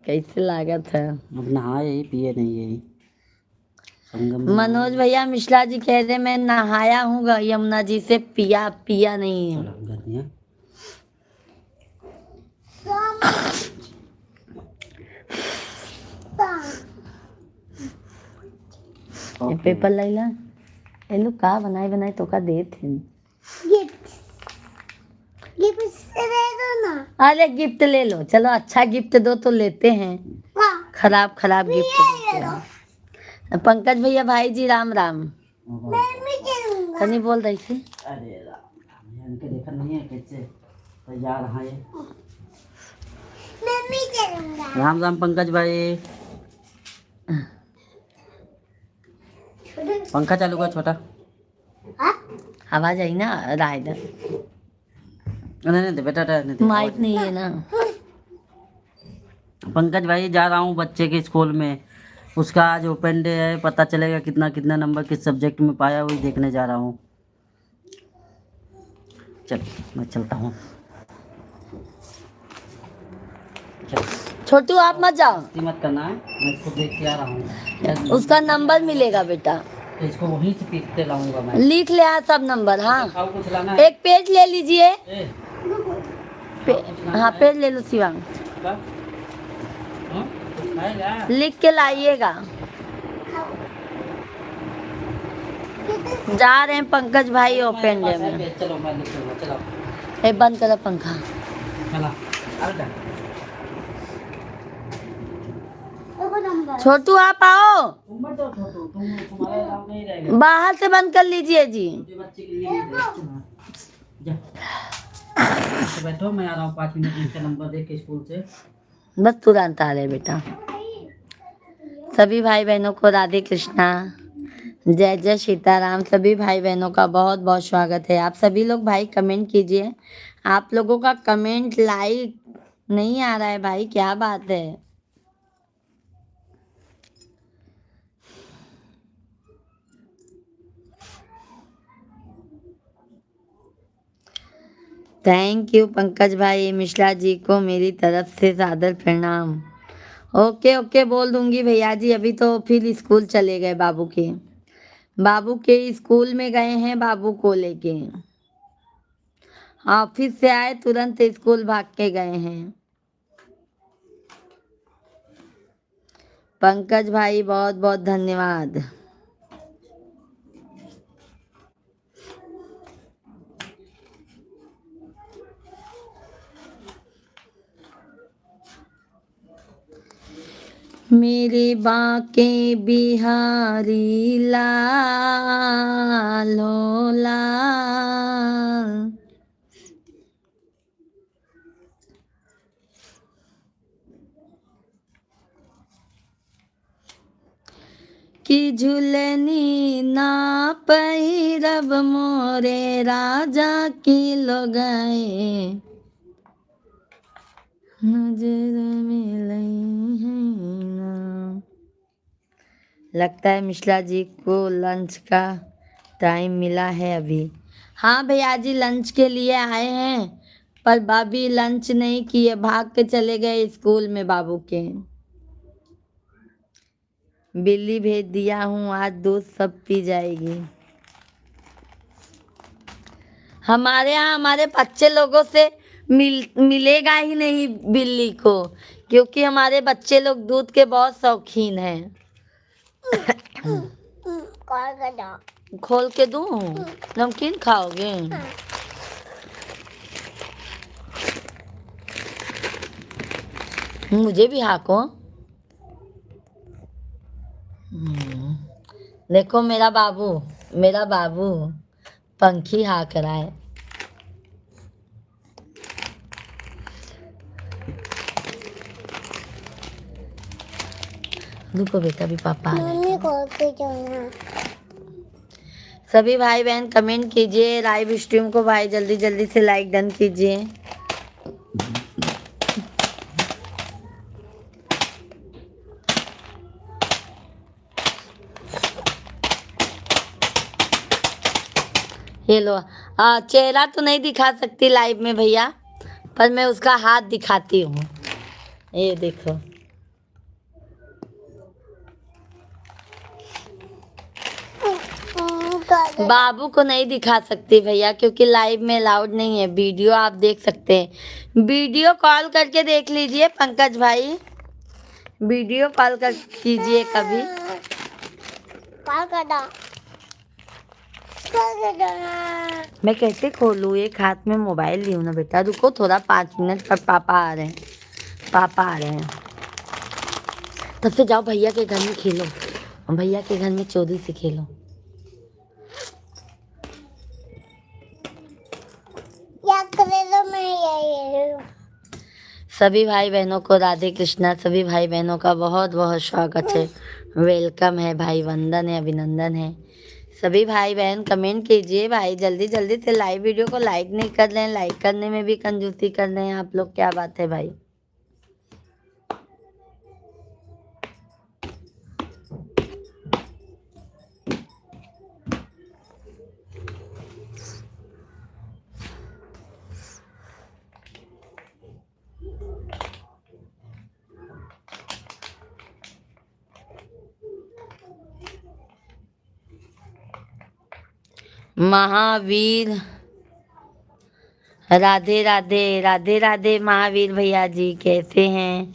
कैसे लागा था? अब नहाए ही पिए नहीं यही संगम। मनोज भैया मिश्रा जी कह रहे मैं नहाया हूँ यमुना जी से, पिया पिया नहीं है। पेपर लाइला एलू का बनाए बनाए तो का दे थे। गिफ्ट से दे दो ना। अरे गिफ्ट ले लो, चलो अच्छा गिफ्ट दो तो लेते हैं, खराब खराब गिफ्ट देते हैं। पंकज भैया भाई जी राम राम। मैं भी चलूंगा। तनी बोल रही थी। अरे इनके देखा नहीं है कैसे तैयार है। मैं भी चलूंगा। राम राम पंकज भाई। पंखा चालू कर छोटा। आवाज आई ना राइडर। नहीं दे बेटा, माइक नहीं है ना। पंकज भाई जा रहा हूँ बच्चे के स्कूल में, उसका आज ओपन डे है, पता चलेगा कितना कितना नंबर किस सब्जेक्ट में पाया, वही देखने जा रहा हूँ। चल मैं चलता हूँ। छोटू आप मत जाओ, मत करना है, मैं इसको देख के आ रहा हूँ। उसका नंबर मिलेगा बेटा, तो इसको वहीं से पीटते लाऊंगा मैं। लिख ले आ सब नंबर। हाँ कुछ लाना है? एक पेज ले लीजिए। कुछ लाना हाँ है? पेज ले लो शिवांग, कुछ खाएगा? लिख के लाइएगा। जा रहे हैं पंकज भाई ओपन डे में। चलो मैं लिख लूंगा, चलो। ए बंद करो पंखा। चला आ जा। छोटू आप आओ, तुम मत जाओ छोटू, तुम्हारा अलाउ नहीं रहेगा। बाहर से बंद कर लीजिए जी। छोटे बच्चे के लिए नहीं दे। जा बैठो, मैं आ रहा हूँ 5 मिनट में, इसका नंबर देख के स्कूल से। बस तुरंत आ रहे बेटा। सभी भाई बहनों को राधे कृष्णा, जय जय सीताराम। सभी भाई बहनों का बहुत बहुत स्वागत है। आप सभी लोग भाई कमेंट कीजिए, आप लोगों का कमेंट लाइक नहीं आ रहा है भाई, क्या बात है। थैंक यू पंकज भाई, मिश्रा जी को मेरी तरफ से सादर प्रणाम। ओके ओके बोल दूंगी भैया जी। अभी तो फिर स्कूल चले गए, बाबू के स्कूल में गए हैं, बाबू को लेके ऑफिस से आए तुरंत स्कूल भाग के गए हैं। पंकज भाई बहुत बहुत धन्यवाद। मेरे बाके बिहारी लाल हो लाल, कि झुलनी ना पहिरब मोरे राजा की लोगाए, नजर में लई हैं लगता है मिश्रा जी को लंच का टाइम मिला है अभी। हाँ भैया जी, लंच के लिए आए हैं, पर भाभी लंच नहीं किए, भाग के चले गए स्कूल में बाबू के। बिल्ली भेज दिया हूँ, आज दूध सब पी जाएगी। हमारे यहाँ हमारे बच्चे लोगों से मिलेगा ही नहीं बिल्ली को, क्योंकि हमारे बच्चे लोग दूध के बहुत शौकीन हैं। खोल के दूँ? नमकीन खाओगे? मुझे भी हाको। देखो मेरा बाबू पंखी हाँक रहा है। रुको बेटा, भी पापा आ रहे हैं। सभी भाई बहन कमेंट कीजिए, लाइव स्ट्रीम को भाई जल्दी जल्दी से लाइक डन कीजिए। ये लो, चेहरा तो नहीं दिखा सकती लाइव में भैया, पर मैं उसका हाथ दिखाती हूँ। ये देखो, बाबू को नहीं दिखा सकती भैया, क्योंकि लाइव में अलाउड नहीं है। वीडियो आप देख सकते हैं, वीडियो कॉल करके देख लीजिए पंकज भाई, वीडियो कॉल कर कीजिए कभी। मैं कैसे खोलूँ? एक हाथ में मोबाइल ली हूँ ना बेटा, रुको थोड़ा 5 मिनट, पर पापा आ रहे हैं। तब से जाओ भैया के घर में खेलो, भैया के घर में चोरी से खेलो। सभी भाई बहनों को राधे कृष्णा, सभी भाई बहनों का बहुत बहुत स्वागत है, वेलकम है भाई, वंदन है, अभिनंदन है। सभी भाई बहन कमेंट कीजिए भाई, जल्दी जल्दी से लाइव वीडियो को लाइक नहीं कर रहे हैं, लाइक करने में भी कंजूसी कर रहे हैं आप लोग, क्या बात है भाई। महावीर, राधे राधे, राधे राधे महावीर भैया जी, कैसे हैं?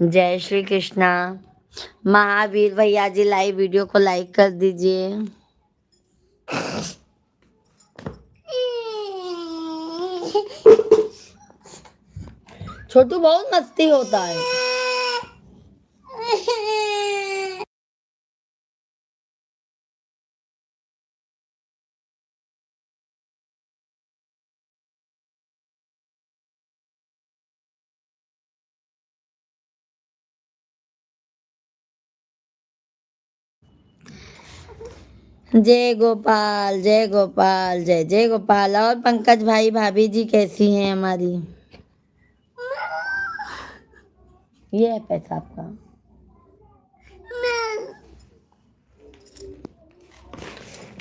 जय श्री कृष्णा। महावीर भैया जी लाइव वीडियो को लाइक कर दीजिए। छोटू बहुत मस्ती होता है। जय गोपाल, जय गोपाल, जय जय गोपाल। और पंकज भाई भाभी जी कैसी हैं हमारी? ये है पैसा आपका।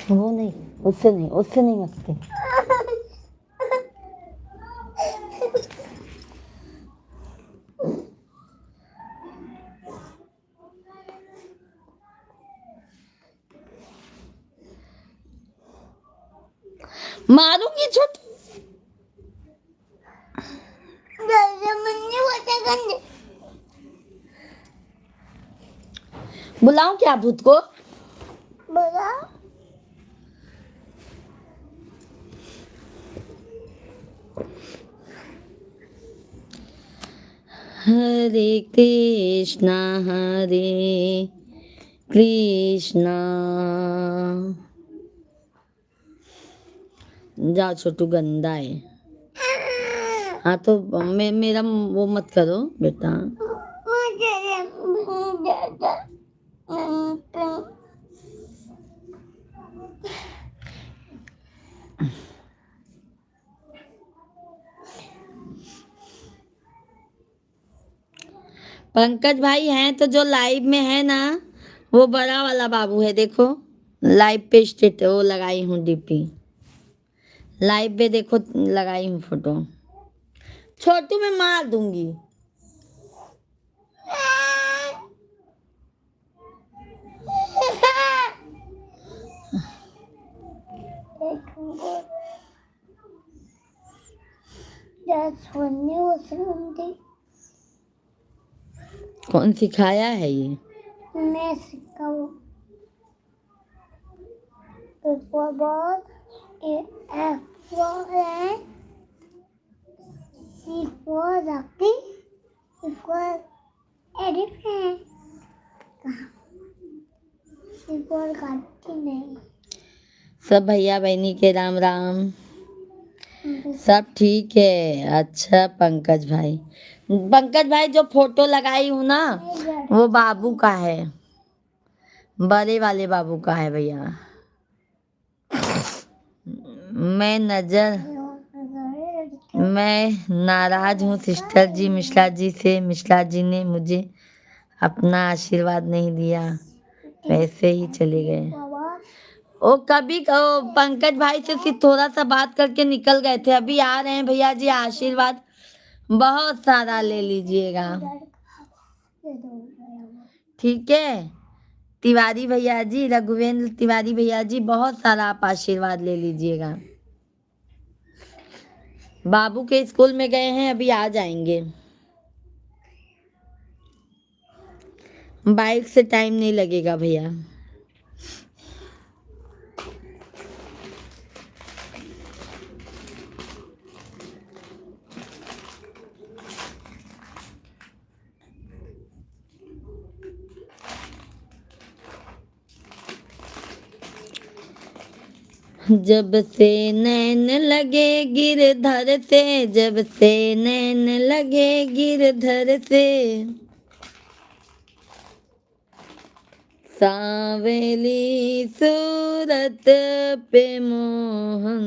वो नहीं, उससे नहीं मस्ती। मारूंगी छोटू। बुलाऊं क्या भूत को? हरे कृष्णा हरे कृष्णा। जाओ छोटू, गंदा है। हाँ तो मेरा वो मत करो बेटा। पंकज भाई हैं तो जो लाइव में है ना, वो बड़ा वाला बाबू है, देखो लाइव पे स्टेट वो लगाई हूँ डीपी, लाइव पे देखो लगाई हूँ फोटो। छोटू मैं मार दूंगी। कौन सिखाया है ये? मैं सिखाऊं। ऊपर बॉल F4 है, C4 रखी, C4 एडिट है, C4 काटती नहीं। सब भैया बहनी के राम राम। सब ठीक है। अच्छा पंकज भाई, पंकज भाई जो फोटो लगाई हूँ ना वो बाबू का है, बड़े वाले बाबू का है भैया। मैं नाराज हूँ सिस्टर जी मिश्रा जी से। मिश्रा जी ने मुझे अपना आशीर्वाद नहीं दिया, वैसे ही चले गए। ओ कभी पंकज भाई से सिर्फ थोड़ा सा बात करके निकल गए थे, अभी आ रहे हैं भैया जी। आशीर्वाद बहुत सारा ले लीजिएगा, ठीक है। तिवारी भैया जी, रघुवेंद्र तिवारी भैया जी, बहुत सारा आप आशीर्वाद ले लीजिएगा। बाबू के स्कूल में गए हैं, अभी आ जाएंगे। बाइक से टाइम नहीं लगेगा भैया। जब से नैन लगे गिरधर से, जब से नैन लगे गिरधर से, सांवली सूरत पे मोहन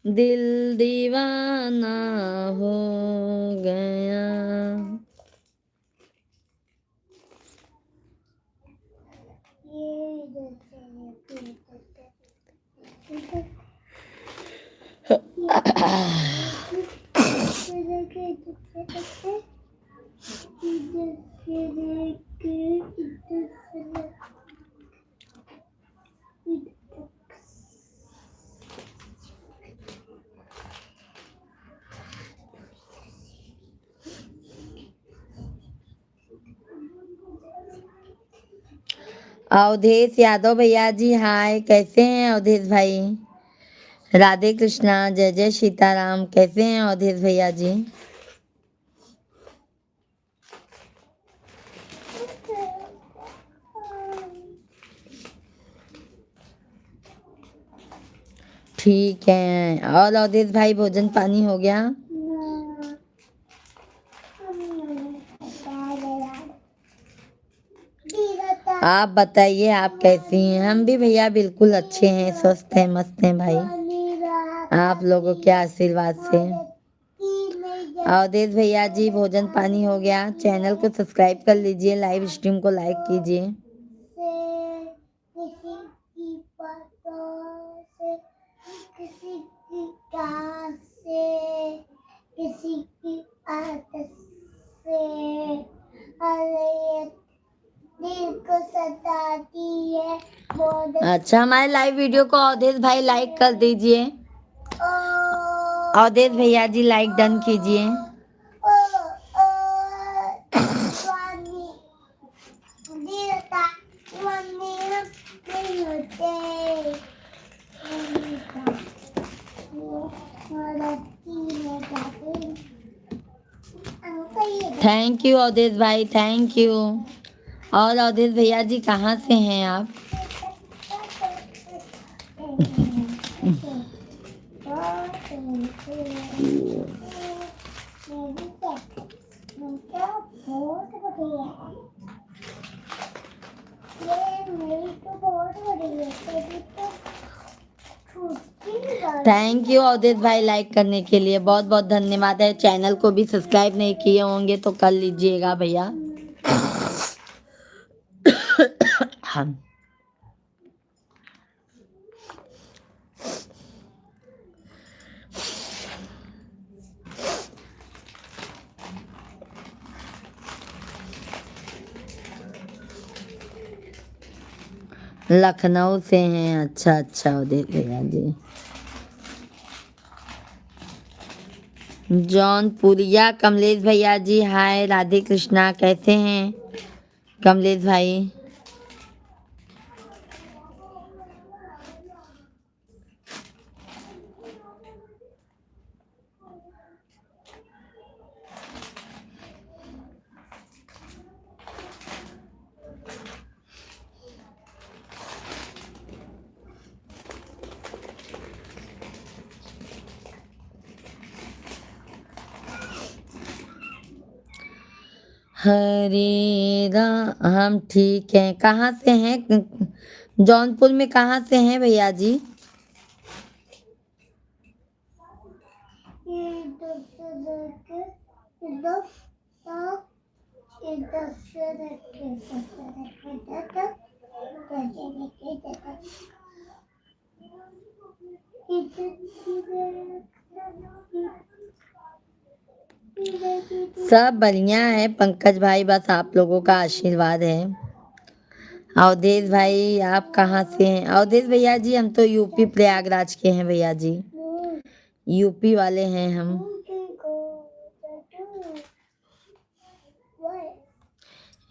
दिल दीवाना हो गया। अवधेश यादव भैया जी हाय, कैसे हैं अवधेश भाई? राधे कृष्णा, जय जय सीताराम। कैसे हैं अवधेश भैया जी? ठीक है। और अवधेश भाई भोजन पानी हो गया? आप बताइए आप कैसी हैं? हम भी भैया बिल्कुल अच्छे हैं, स्वस्थ हैं, मस्त हैं भाई, आप लोगों के आशीर्वाद से। अवधेश भैया जी भोजन पानी हो गया? चैनल को सब्सक्राइब कर लीजिए, लाइव स्ट्रीम को लाइक कीजिए। किसी की आदत से दिल को सताती है। अच्छा, हमारे लाइव वीडियो को अवधेश भाई लाइक कर दीजिए। अवधेश भैया जी लाइक डन कीजिए। थैंक यू अवधेश भाई, थैंक यू। और अवधेश भैया जी कहाँ से हैं आप? थैंक यू अवधेश भाई लाइक करने के लिए, बहुत बहुत धन्यवाद है। चैनल को भी सब्सक्राइब नहीं किए होंगे तो कर लीजिएगा भैया। लखनऊ से हैं। अच्छा अच्छा उदित भैया जी। जौनपुरिया कमलेश भैया जी हाय, राधे कृष्णा, कैसे हैं कमलेश भाई? हरे राम, हम ठीक हैं। कहाँ से हैं? जौनपुर में कहाँ से हैं भैया जी? सब बढ़िया है पंकज भाई, बस आप लोगों का आशीर्वाद है। अवधेश भाई आप कहाँ से हैं? अवधेश भैया जी हम तो यूपी प्रयागराज के हैं भैया जी, यूपी वाले हैं हम।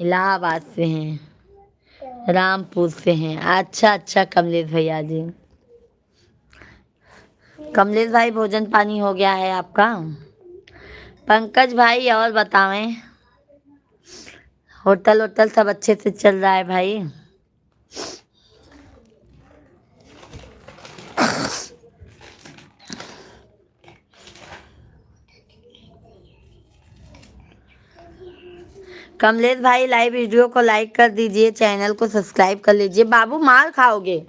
इलाहाबाद से हैं, रामपुर से हैं। अच्छा अच्छा कमलेश भैया जी। कमलेश भाई भोजन पानी हो गया है आपका? पंकज भाई और बतावें, होटल होटल सब अच्छे से चल रहा है भाई? कमलेश भाई लाइव वीडियो को लाइक कर दीजिए, चैनल को सब्सक्राइब कर लीजिए। बाबू मार खाओगे।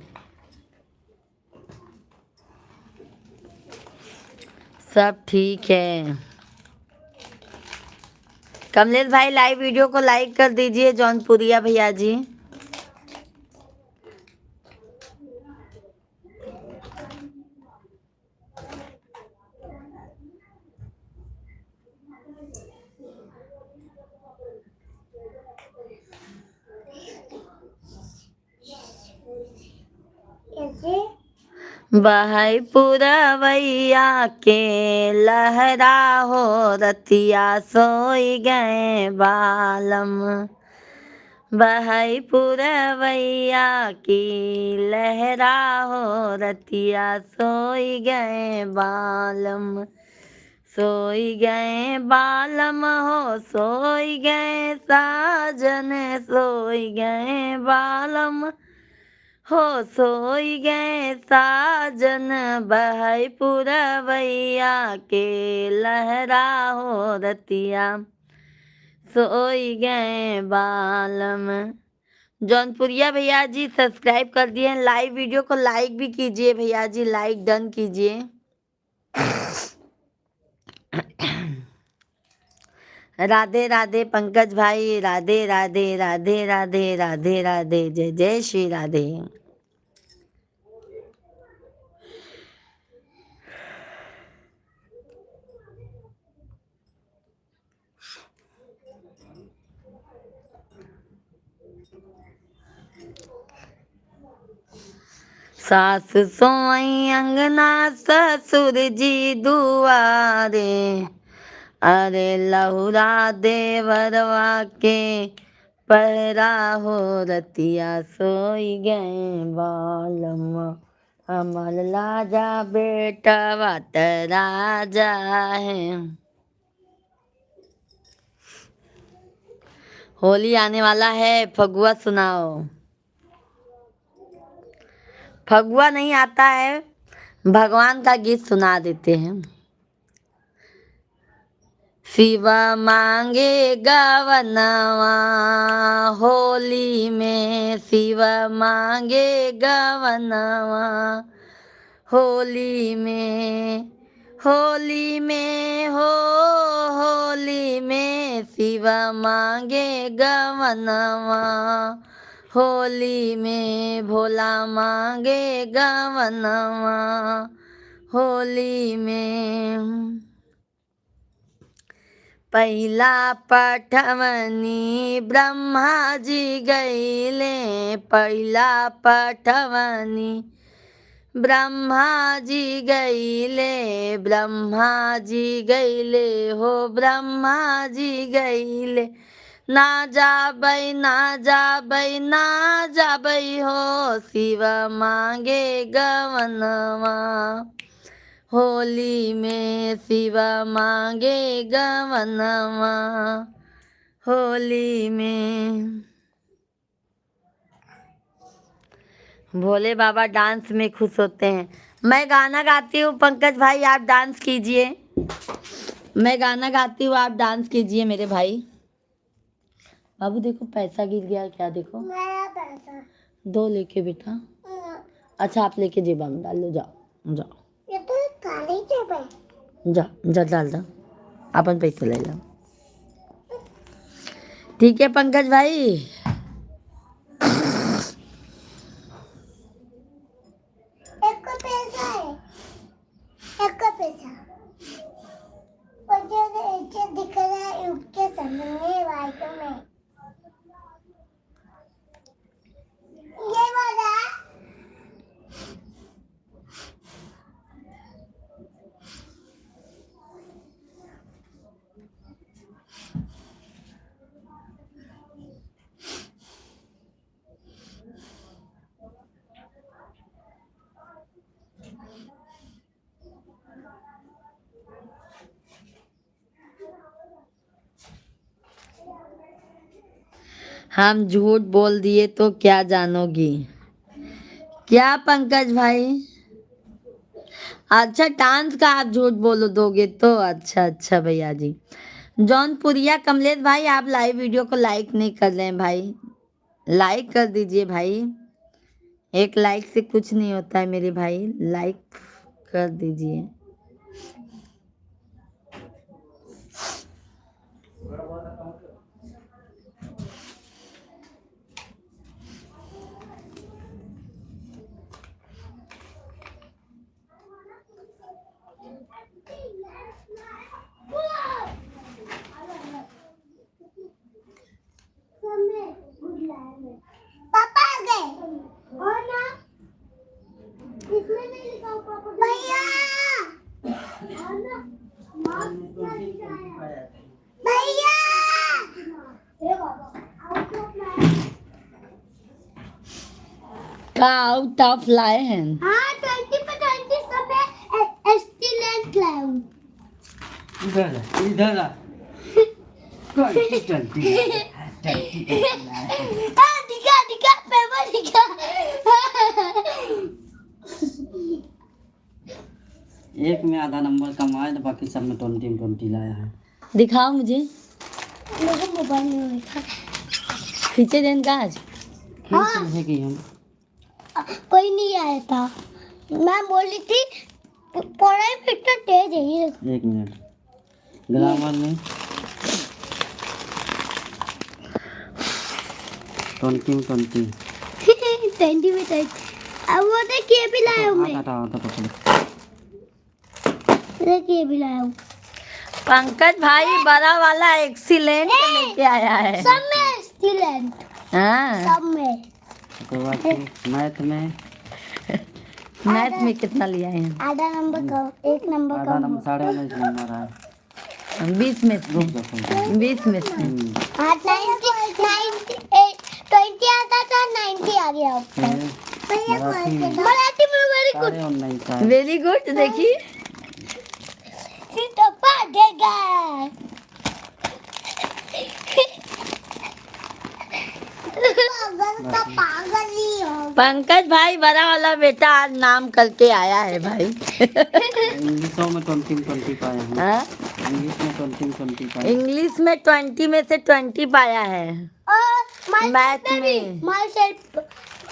सब ठीक है। कमलेश भाई लाइव वीडियो को लाइक कर दीजिए, जौनपुरिया भैया जी। बहई पुरवैया के लहरा हो रतिया, सोई गए बालम। बहई पुरवैया की लहरा हो रतिया, सोई गए बालम। सोई गए बालम हो, सोई गए साजन, सोई गए बालम हो, सोई गए साजन। बहई पुरवैया के लहरा हो रतिया, सोई गए बालम। जौनपुरिया भैया जी सब्सक्राइब कर दिए, लाइव वीडियो को लाइक भी कीजिए भैया जी, लाइक डन कीजिए। राधे राधे पंकज भाई, राधे राधे राधे राधे राधे राधे, जय जय श्री राधे। सास सोई अंगना, ससुर जी दुआरे, अरे लहुरा देवरवा के पहरा हो रतिया, सोई गए बालम। अमर लाजा बेटवा त राजा है। होली आने वाला है, फगुआ सुनाओ। फगुआ नहीं आता है, भगवान का गीत सुना देते हैं। शिव मांगे गवनवा होली में, शिव मांगे गवनवा होली में। होली में हो, होली में शिव मांगे गवनवा होली में भोला मांगे गवनवा, होली में पहला पठवनी ब्रह्मा जी गईले, पहला पठवनी ब्रह्मा जी गईले, ब्रह्मा जी गईले हो, ब्रह्मा जी गईले। ना जाबई ना जाबई ना जाबई हो, शिव मांगे गवनवा, होली में शिव मांगे गवनवा, होली में। भोले बाबा डांस में खुश होते हैं। मैं गाना गाती हूँ, पंकज भाई आप डांस कीजिए। मैं गाना गाती हूँ, आप डांस कीजिए मेरे भाई। बाबू देखो पैसा गिर गया क्या, देखो मेरा पैसा दो लेके बेटा। अच्छा आप लेके जेबा में डाल लो, जाओ जाओ ये तो खाली जेब है। जा जा डाल दो, अपन पैसे ले लो। ठीक है पंकज भाई। एक का पैसा है, एक का पैसा मुझे नीचे दिख रहा है उसके सामने वाइट में, ये वाला हम झूठ बोल दिए तो क्या जानोगी, क्या पंकज भाई? अच्छा डांस का आप झूठ बोलो दोगे तो? अच्छा अच्छा भैया जी। जौनपुरिया कमलेश भाई आप लाइव वीडियो को लाइक नहीं कर रहे हैं भाई, लाइक कर दीजिए भाई। एक लाइक से कुछ नहीं होता है मेरे भाई, लाइक कर दीजिए। पापा आ गए और ना इसमें नहीं लिखा पापा भैया, और ना मार्क्स क्या लिखा है भैया, ये बाबा आउट ऑफ लाए हैं। हाँ 20 पे 20 सब है, एक्सीलेंट लाया हूँ। इधर इधर आ। दिखा दिखा पेपर दिखा। एक में आधा नंबर कम आया तो बाकी सब में 20 लाया है। दिखाओ मुझे, मेरे मोबाइल में देखा खींचे देन का आज। खींच है कि हम कोई नहीं आया था, मैं बोली थी पढ़ाई में इतना तेज है ये। एक मिनट ग्रामर में 20 में 20 20 में 20 अब वो देखिए भी लाया हूँ मैं, देखिए भी लाया हूँ। पंकज भाई बड़ा वाला एक्सीलेंट लेके आया है। सब में एक्सीलेंट, हाँ सब में। तो मैथ में मैथ में कितना लिया है? आधा नंबर कम, एक नंबर आधा कम। नंबर 19.5 नंबर है। 20 में से, 20 में से। हाँ 20 आता था, 90 आ गया ऊपर। मराठी में वेरी गुड, 19.5 वेरी गुड। देखिए तो भागेगा। पागल ही हो। पंकज भाई बड़ा वाला बेटा आज नाम करके आया है भाई। इंग्लिशों में 20 में 20 पाया है। हाँ? इंग्लिश में 20 में 20 पाया। इंग्लिश में 20 में से 20 पाया है। और मैथ में माय सेल्फ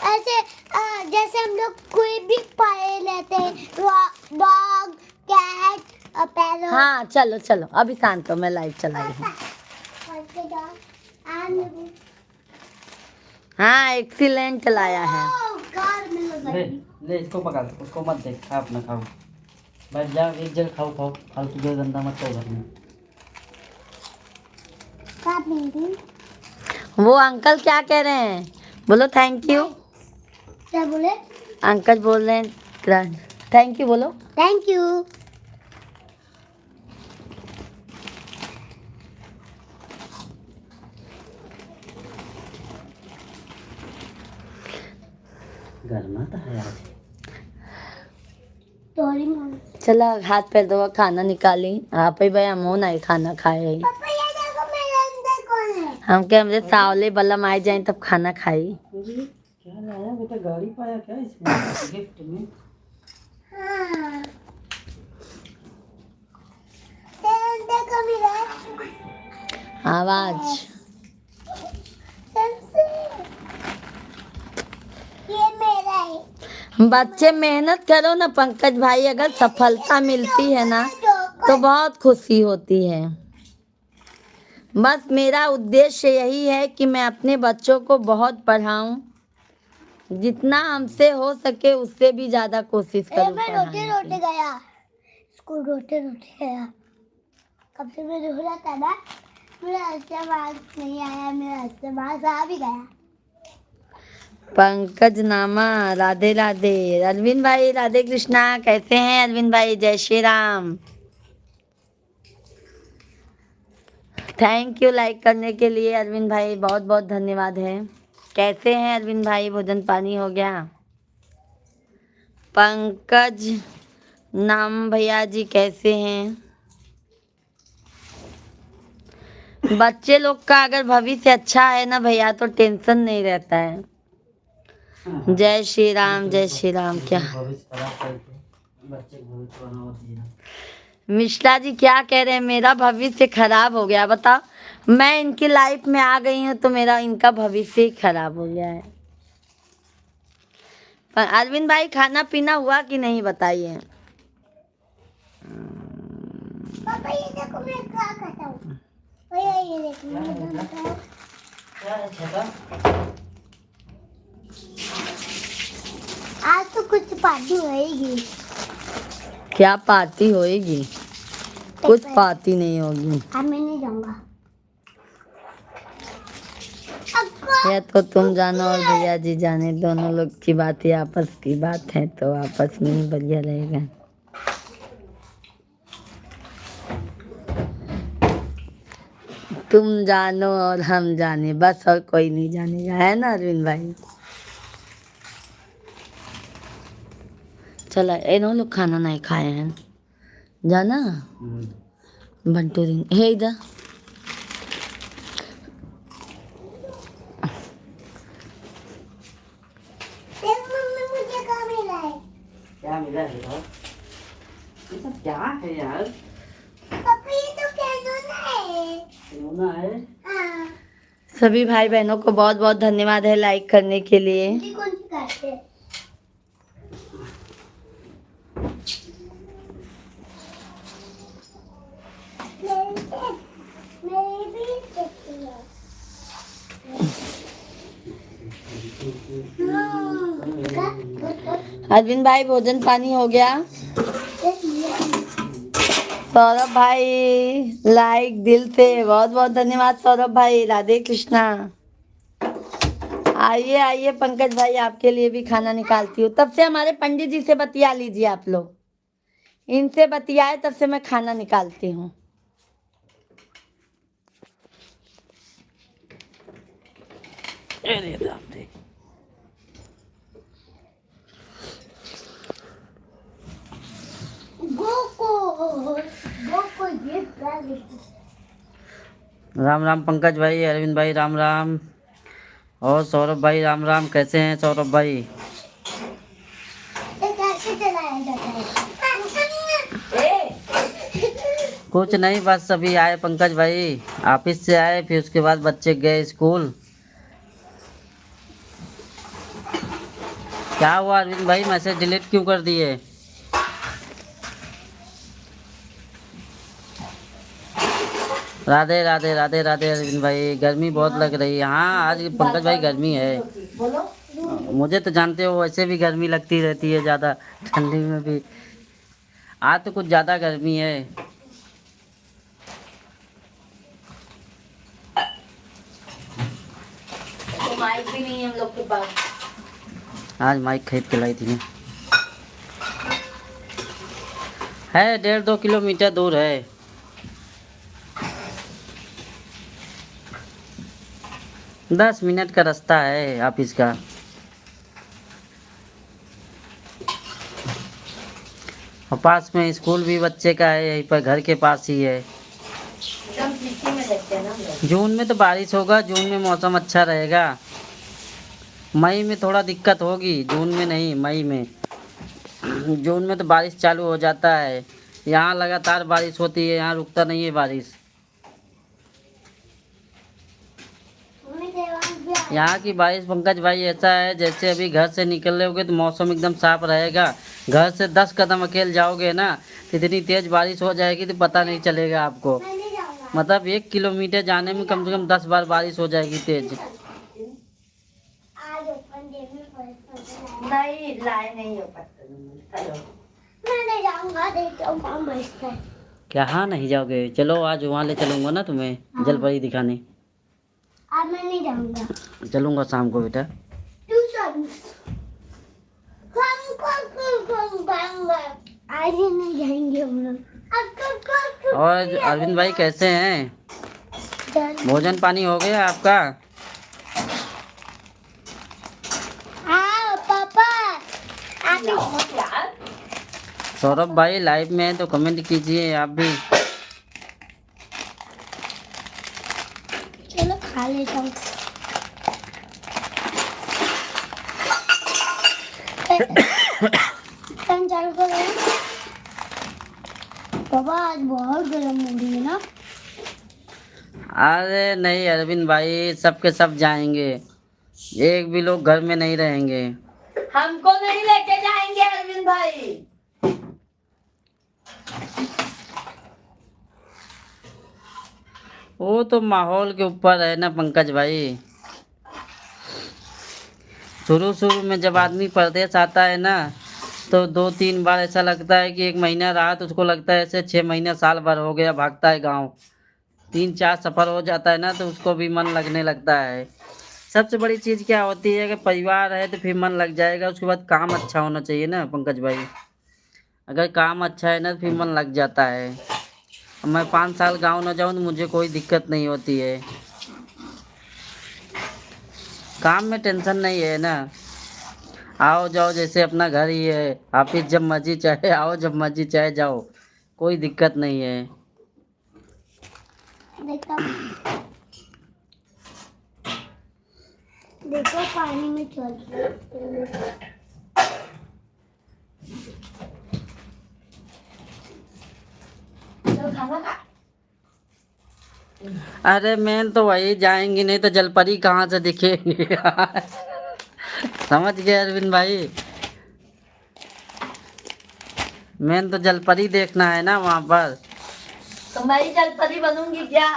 ऐसे जैसे हम लोग कोई भी पाए लेते हैं, डॉग, कैट, पैरट। हाँ चलो चलो अभी शांत हो, मैं लाइव चलाई हूँ। हाँ एक्सीलेंट चलाया है। कार में लगा ले ले इसको पकड़, उसको मत देख, खा अपना खाओ। बैठ जा, एक जगह खाओ खाओ, फालतू जगह गंदा मत करो घर में। कार मेरी वो अंकल क्या कह रहे हैं, बोलो थैंक यू। क्या बोले? अंकल बोल रहे हैं थैंक यू, बोलो। Thank you. गर्मा तो है आज। Sorry mummy. चलो हाथ पैर धो खाना निकाली आप ही भाई, हम नहीं खाना खाए। पापा ये देखो मेरे अंदर कौन है? हम क्या हमसे सावले बलम आए जाए तब खाना खाई। क्या लाया बेटा, गाड़ी पाया क्या इसमें गिफ्ट में? हाँ। तेरे अंदर कौन है? आवाज सबसे ये मेरा है। बच्चे मेहनत करो ना पंकज भाई, अगर सफलता मिलती है ना तो बहुत खुशी होती है। बस मेरा उद्देश्य यही है कि मैं अपने बच्चों को बहुत पढ़ाऊं, जितना हमसे हो सके उससे भी ज्यादा कोशिश करूं मैं रोते पढ़ाने रोते की। गया स्कूल, रोते रोते गया। कब से मैं रो रहा था ना, मेरा अच्छा मार्क्स नहीं आया, मेरा अच्छा मार्क्स आ भी गया। पंकज नामा राधे राधे। अरविंद भाई राधे कृष्णा, कैसे हैं अरविंद भाई? जय Shri Ram. Thank you like करने के लिए अरविंद भाई, बहुत बहुत धन्यवाद है। कैसे हैं अरविंद भाई, भोजन पानी हो गया? पंकज नाम भैया जी कैसे हैं? बच्चे लोग का अगर भविष्य अच्छा है ना भैया तो टेंशन नहीं रहता है। जय श्री राम, जय श्री राम। क्या भविष्य खराब करके बच्चे को भविष्य बनाओ दिया। मिश्रा जी क्या कह रहे हैं, मेरा भविष्य खराब हो गया? बताओ, मैं इनकी लाइफ में आ गई हूँ तो मेरा इनका भविष्य ही खराब हो गया है। पर अरविंद भाई खाना पीना हुआ कि नहीं बताइए। पापा ये देखो मैं क्या करता हूँ। भैया ये देखो मैं बताऊँ। क्या है छोटा? आज तो कुछ पार्टी होएगी। क्या पार्टी होएगी? कुछ पार्टी नहीं होगी। हाँ मैं नहीं जाऊँगा। या तो तुम जानो और भैया जी जाने, दोनों लोग की बात ही आपस की बात है तो आपस में ही बढ़िया रहेगा। तुम जानो और हम जाने, बस और कोई नहीं जानेगा, है ना अरविंद भाई? चला इन्हों लोग खाना नहीं खाए हैं, जाना बंटू दिन हे इधर। मम्मी मुझे क्या मिला है? क्या मिला है यार? ये सब क्या है यार? पापा ये तो खिलौना है। खिलौना है? हाँ। सभी भाई बहनों को बहुत बहुत धन्यवाद है लाइक करने के लिए। मुझे कौन सी काटते हैं? मेरी भी देखती है। अरविंद भाई भोजन पानी हो गया? सौरभ भाई लाइक दिल से बहुत बहुत धन्यवाद सौरभ भाई, राधे कृष्णा। आइए आइए पंकज भाई, आपके लिए भी खाना निकालती हूँ। तब से हमारे पंडित जी से बतिया लीजिए आप लोग, इनसे बतियाए तब से मैं खाना निकालती हूँ। अरे बाप रे। राम राम पंकज भाई, अरविंद भाई राम राम, और सौरभ भाई राम राम। कैसे हैं सौरभ भाई? कैसे चलाया जाता है? कुछ नहीं, बस अभी आए पंकज भाई, ऑफिस से आए, फिर उसके बाद बच्चे गए स्कूल। क्या हुआ अरविंद भाई, मैसेज डिलीट क्यों कर दिए? राधे राधे राधे राधे अरविंद भाई, गर्मी बहुत लग रही है। हाँ आज पंकज भाई गर्मी है। मुझे तो जानते हो वैसे भी गर्मी लगती रहती है ज़्यादा, ठंडी में भी। आज तो कुछ ज़्यादा गर्मी है। तो माइक भी नहीं है हम लोग के पास। आज माइक खरीद के लाई थी ना। है 1.5-2 किलोमीटर दूर है। दस मिनट का रास्ता है ऑफिस का। और पास में स्कूल भी बच्चे का है, यहीं पर घर के पास ही है। एकदम सिटी में रहते हैं ना हम लोग। जून में तो बारिश होगा, जून में मौसम अच्छा रहेगा। मई में थोड़ा दिक्कत होगी, जून में नहीं, मई में। जून में तो बारिश चालू हो जाता है। यहाँ लगातार बारिश होती है, यहाँ रुकता नहीं है बारिश। यहाँ की बारिश पंकज भाई ऐसा है जैसे अभी घर से निकल रहे होगे तो मौसम एकदम साफ रहेगा। घर से 10 कदम अकेले जाओगे ना तो इतनी तेज बारिश हो जाएगी तो पता नहीं चलेगा आपको। मतलब 1 किलोमीटर जाने में कम से कम 10 बार बारिश हो जाएगी तेज। नहीं लाए नहीं हो पाता। क्या हाँ नहीं जाओगे? चलो आज वहाँ ले चलूँगा ना तुम्हें, जलपरी दिखाने। आज मैं नहीं जाऊंगा। चलूँगा शाम को बेटा। आज ही नहीं जाएंगे हम लोग। और अरविंद भाई कैसे हैं? भोजन पानी हो गया आपका? हाँ पापा। सौरभ भाई लाइव में है तो कमेंट कीजिए आप भी। चलो खा लेता हूँ। फैन चालू करो। पापा आज बहुत गर्म हो रही है ना। अरे नहीं अरविंद भाई, सबके सब जाएंगे, एक भी लोग घर में नहीं रहेंगे। हमको नहीं लेके जाएंगे अरविंद भाई। वो तो माहौल के ऊपर है ना पंकज भाई। शुरू शुरू में जब आदमी परदेश आता है ना तो 2-3 बार ऐसा लगता है कि 1 महीना रहा तो उसको लगता है ऐसे 6 महीना साल भर हो गया, भागता है गाँव। 3-4 सफ़र हो जाता है ना तो उसको भी मन लगने लगता है। सबसे बड़ी चीज़ क्या होती है कि परिवार है तो फिर मन लग जाएगा। उसके बाद काम अच्छा होना चाहिए ना पंकज भाई। अगर काम अच्छा है ना तो फिर मन लग जाता है। मैं 5 साल गांव ना जाऊं तो मुझे कोई दिक्कत नहीं होती है। काम में टेंशन नहीं है ना, आओ जाओ जैसे अपना घर ही है। ऑफिस जब मर्जी चाहे आओ, जब मर्जी चाहे जाओ, कोई दिक्कत नहीं है। देखो पानी में चल रहा है। अरे मेन तो वही जाएंगी, नहीं तो जलपरी कहाँ से दिखेंगे। समझ गए अरविंद भाई? मेन तो जलपरी देखना है ना वहाँ पर। तो मैं ही जलपरी बनूंगी क्या?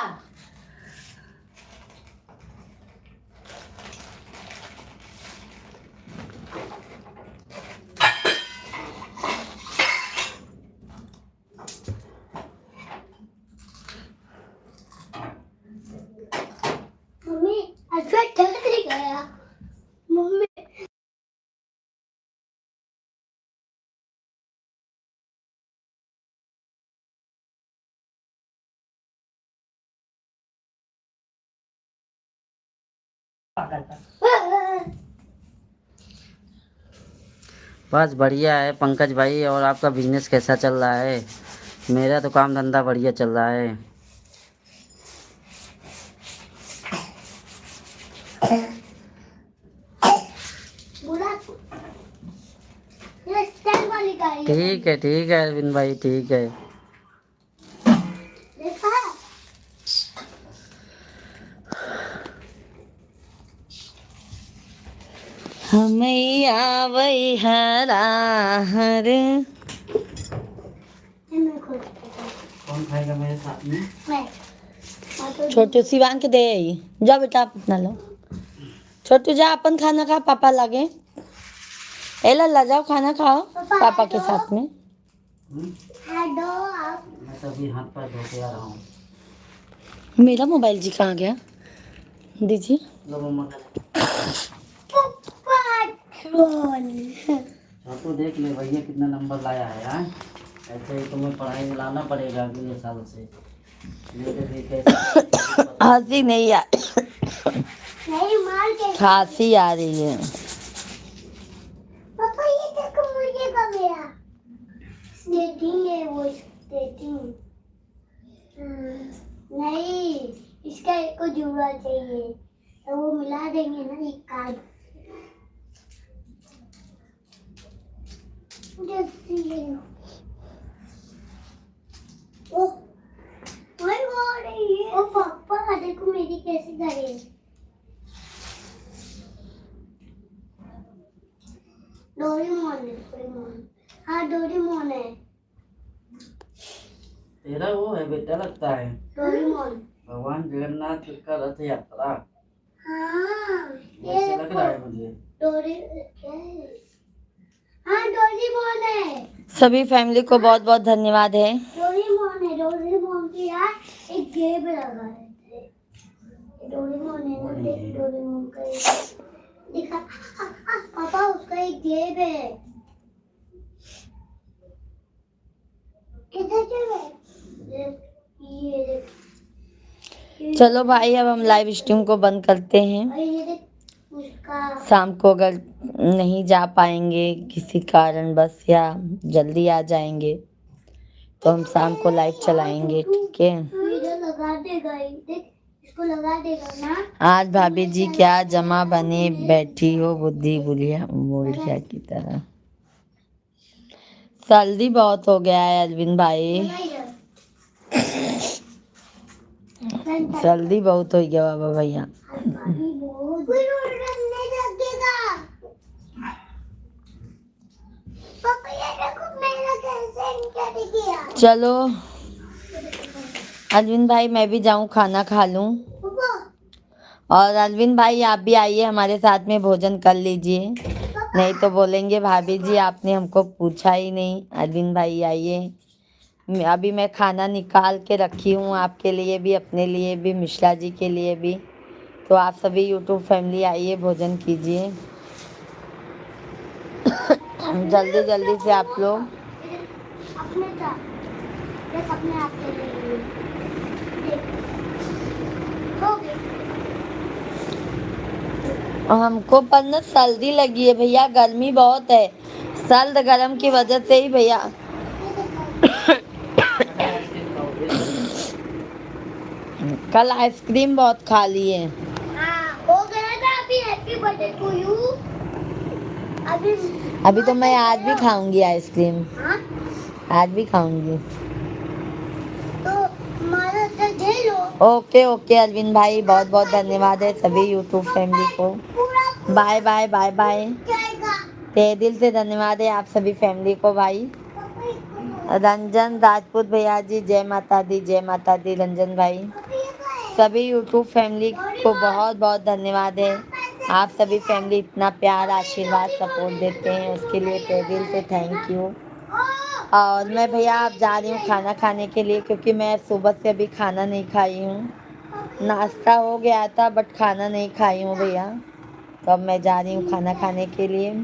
मम्मी अच्छा चल नहीं गया। मम्मी बस बढ़िया है पंकज भाई। और आपका बिजनेस कैसा चल रहा है? मेरा तो काम धंधा बढ़िया चल रहा है। ये स्टैंड वाली गाड़ी है। ठीक है अरविंद भाई, ठीक है। देखा हमैया वही हराहर। मैं खुद कौन खाएगा मेरे साथ में? मैं छोटू शिवांग के दे आई जा बेटा आप अपना लो छोटू जा अपन खाना खा पापा लागे ए लल्ला जाओ खाना खाओ पापा के साथ में हेलो आप मैं तभी हाथ पैर धो के आ रहा हूँ। मेरा मोबाइल जी कहाँ गया दीजिए लो मम्मा का छोटू देख ले भैया कितना नंबर लाया है हाँ? ऐसे ही तुम्हें पढ़ाई में लाना पड़ेगा अगले साल से लेके देखे हंसी नहीं आ नहीं मार के खांसी आ रही है पापा ये देखो मुझे का मेरा स्केटिंग है वो स्केटिंग नहीं इसका एक को जुड़ा चाहिए तो वो मिला देंगे ना एक कार्ड ओ वही बोल रही है ओ पापा देखो मेरी कैसी गाड़ी है डोरेमोन है डोरेमोन हाँ डोरेमोन है तेरा वो है बेटा लगता है डोरेमोन भगवान जगन्नाथ का रथ यात्रा हाँ ऐसे लग रहा है मुझे डोरे क्या है हाँ डोरेमोन है सभी फैमिली को बहुत बहुत धन्यवाद है डोरेमोन के यार एक गेम लगा है डोरेमोन है ना डोरेमोन का दिखा पापा उसका एक गेम है किधर चले ये चलो भाई अब हम लाइव स्ट्रीम को बंद करते हैं और ये देख उसका शाम को अगर नहीं जा पाएंगे किसी कारण बस या जल्दी आ जाएंगे तो हम शाम को लाइव चलाएंगे ठीक है इधर लगा देगा ये देख इसको लगा देगा ना आज भाभी जी क्या जमा बने बैठी हो बुद्धि बुढ़िया की तरह सर्दी बहुत हो गया है अरविंद भाई सर्दी बहुत हो गया बाबा भैया चलो अरविंद भाई मैं भी जाऊं खाना खा लूं और अरविंद भाई आप भी आइए हमारे साथ में भोजन कर लीजिए नहीं तो बोलेंगे भाभी जी आपने हमको पूछा ही नहीं अरविंद भाई आइए अभी मैं खाना निकाल के रखी हूँ आपके लिए भी अपने लिए भी मिश्रा जी के लिए भी तो आप सभी यूट्यूब फैमिली आइए भोजन कीजिए जल्दी जल्दी से आप लोग अपने आप के लिए हमको पर ना सर्दी लगी है भैया गर्मी बहुत है सर्द गर्म की वजह से ही भैया कल आइसक्रीम बहुत खा लिए हो गया था अभी हैप्पी बर्थडे टू यू अभी तो मैं आज भी खाऊंगी आइसक्रीम हाँ? आज भी खाऊंगी तो हमारा तो दे लो ओके ओके अरविंद भाई बहुत बहुत धन्यवाद है सभी यूट्यूब फैमिली को बाय बाय बाय बाय तहे दिल से धन्यवाद है आप सभी फैमिली को भाई रंजन राजपूत भैया जी जय माता दी रंजन भाई सभी यूट्यूब फैमिली को बहुत बहुत धन्यवाद है आप सभी फैमिली इतना प्यार आशीर्वाद सपोर्ट देते हैं उसके लिए तहे दिल से थैंक यू और मैं भैया आप जा रही हूँ खाना खाने के लिए क्योंकि मैं सुबह से अभी खाना नहीं खाई हूँ नाश्ता हो गया था बट खाना नहीं खाई हूँ भैया तो अब मैं जा रही हूँ खाना खाने के लिए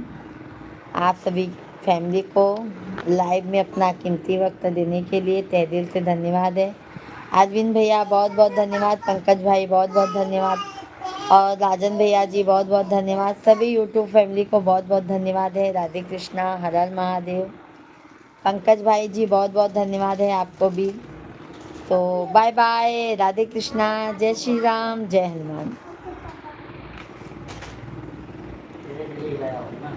आप सभी फैमिली को लाइव में अपना कीमती वक्त देने के लिए तहे दिल से धन्यवाद है अरविंद भैया बहुत बहुत धन्यवाद पंकज भाई बहुत बहुत धन्यवाद और राजन भैया जी बहुत बहुत धन्यवाद सभी यूट्यूब फैमिली को बहुत बहुत धन्यवाद है राधे कृष्णा हर हर महादेव पंकज भाई जी बहुत बहुत धन्यवाद है आपको भी तो बाय बाय राधे कृष्णा जय श्री राम जय हनुमान तेरे लिए लाया हूँ ना